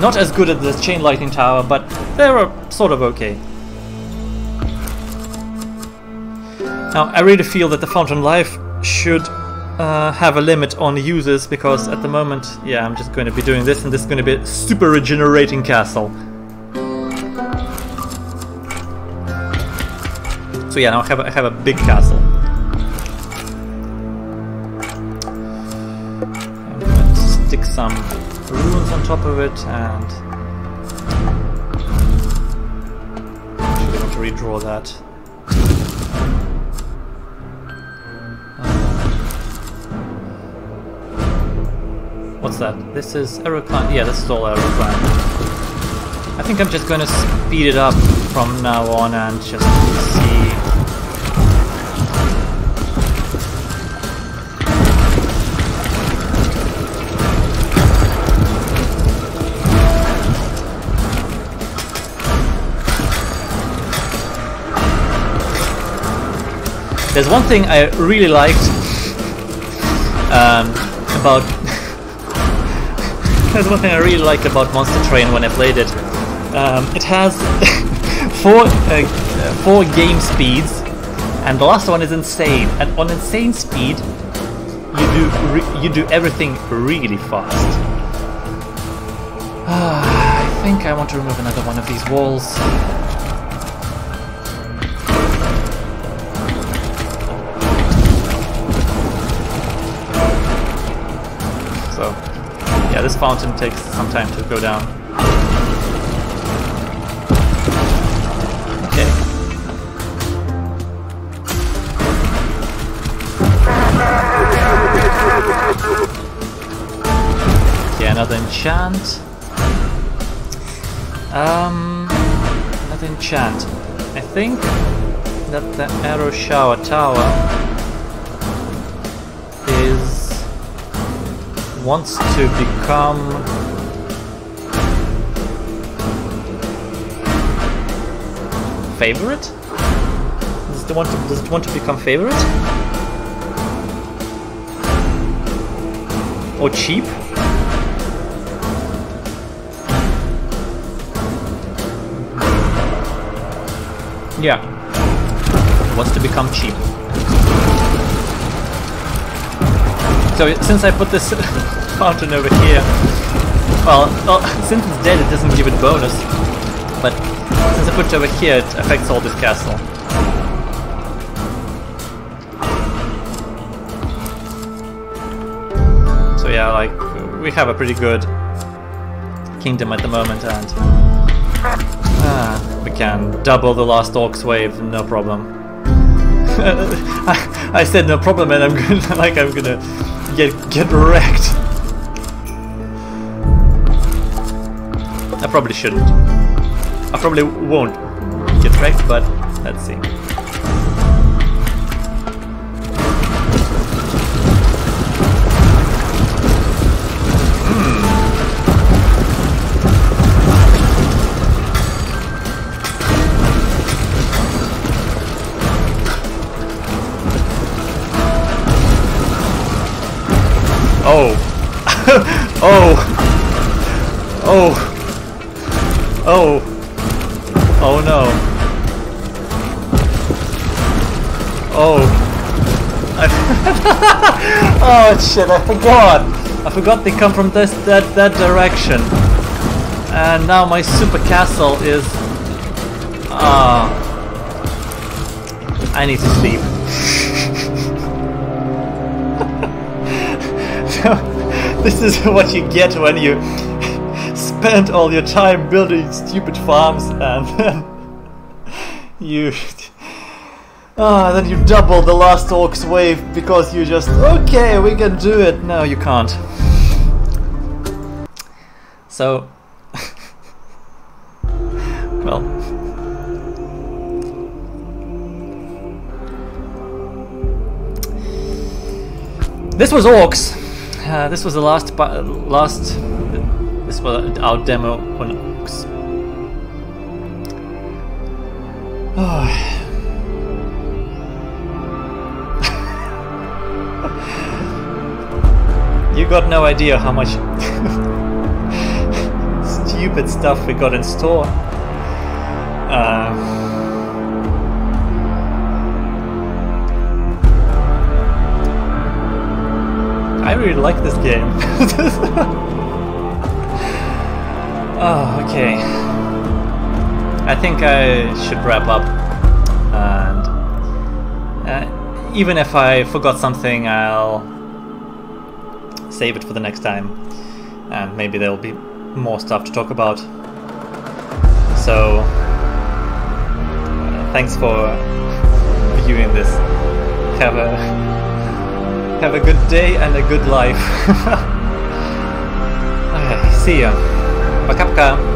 Not as good as the chain lightning tower, but they're sort of okay. Now I really feel that the fountain life should have a limit on users, because at the moment, yeah, I'm just going to be doing this, and this is going to be a super regenerating castle. So yeah, now I have a big castle. I'm going to stick some runes on top of it, and actually I want to redraw that. What's that? This is arrow climb. Yeah, this is all arrow climb. I think I'm just going to speed it up from now on and just see. There's one thing I really liked about. There's one thing I really like about Monster Train when I played it. It has four game speeds, and the last one is insane. And on insane speed, you do everything really fast. I think I want to remove another one of these walls. So, yeah, this fountain takes some time to go down. Okay. Okay, another enchant. Another enchant. I think that the arrow shower tower wants to become favorite? Does it want to become favorite? Or cheap? Yeah. It wants to become cheap. So since I put this fountain over here, well, since it's dead it doesn't give it bonus, but since I put it over here it affects all this castle. So yeah, like, we have a pretty good kingdom at the moment, and we can double the last orcs wave, no problem. I said no problem, and I'm gonna get wrecked. I probably shouldn't. I probably won't get wrecked, but let's see. Oh. Oh. Oh. Oh. Oh no. Oh. Oh shit, I forgot. I forgot they come from that direction. And now my super castle is I need to sleep. This is what you get when you spend all your time building stupid farms and then you Ah, then you double the last orc's wave because you just, okay, we can do it. No, you can't. So, well. This was orcs. This was the last. This was our demo on orcs. Oh. You got no idea how much stupid stuff we got in store. I really like this game. Oh, okay. I think I should wrap up. And even if I forgot something, I'll save it for the next time. And maybe there'll be more stuff to talk about. So, thanks for viewing this. Have a good day and a good life. Okay, see ya. Pakapka.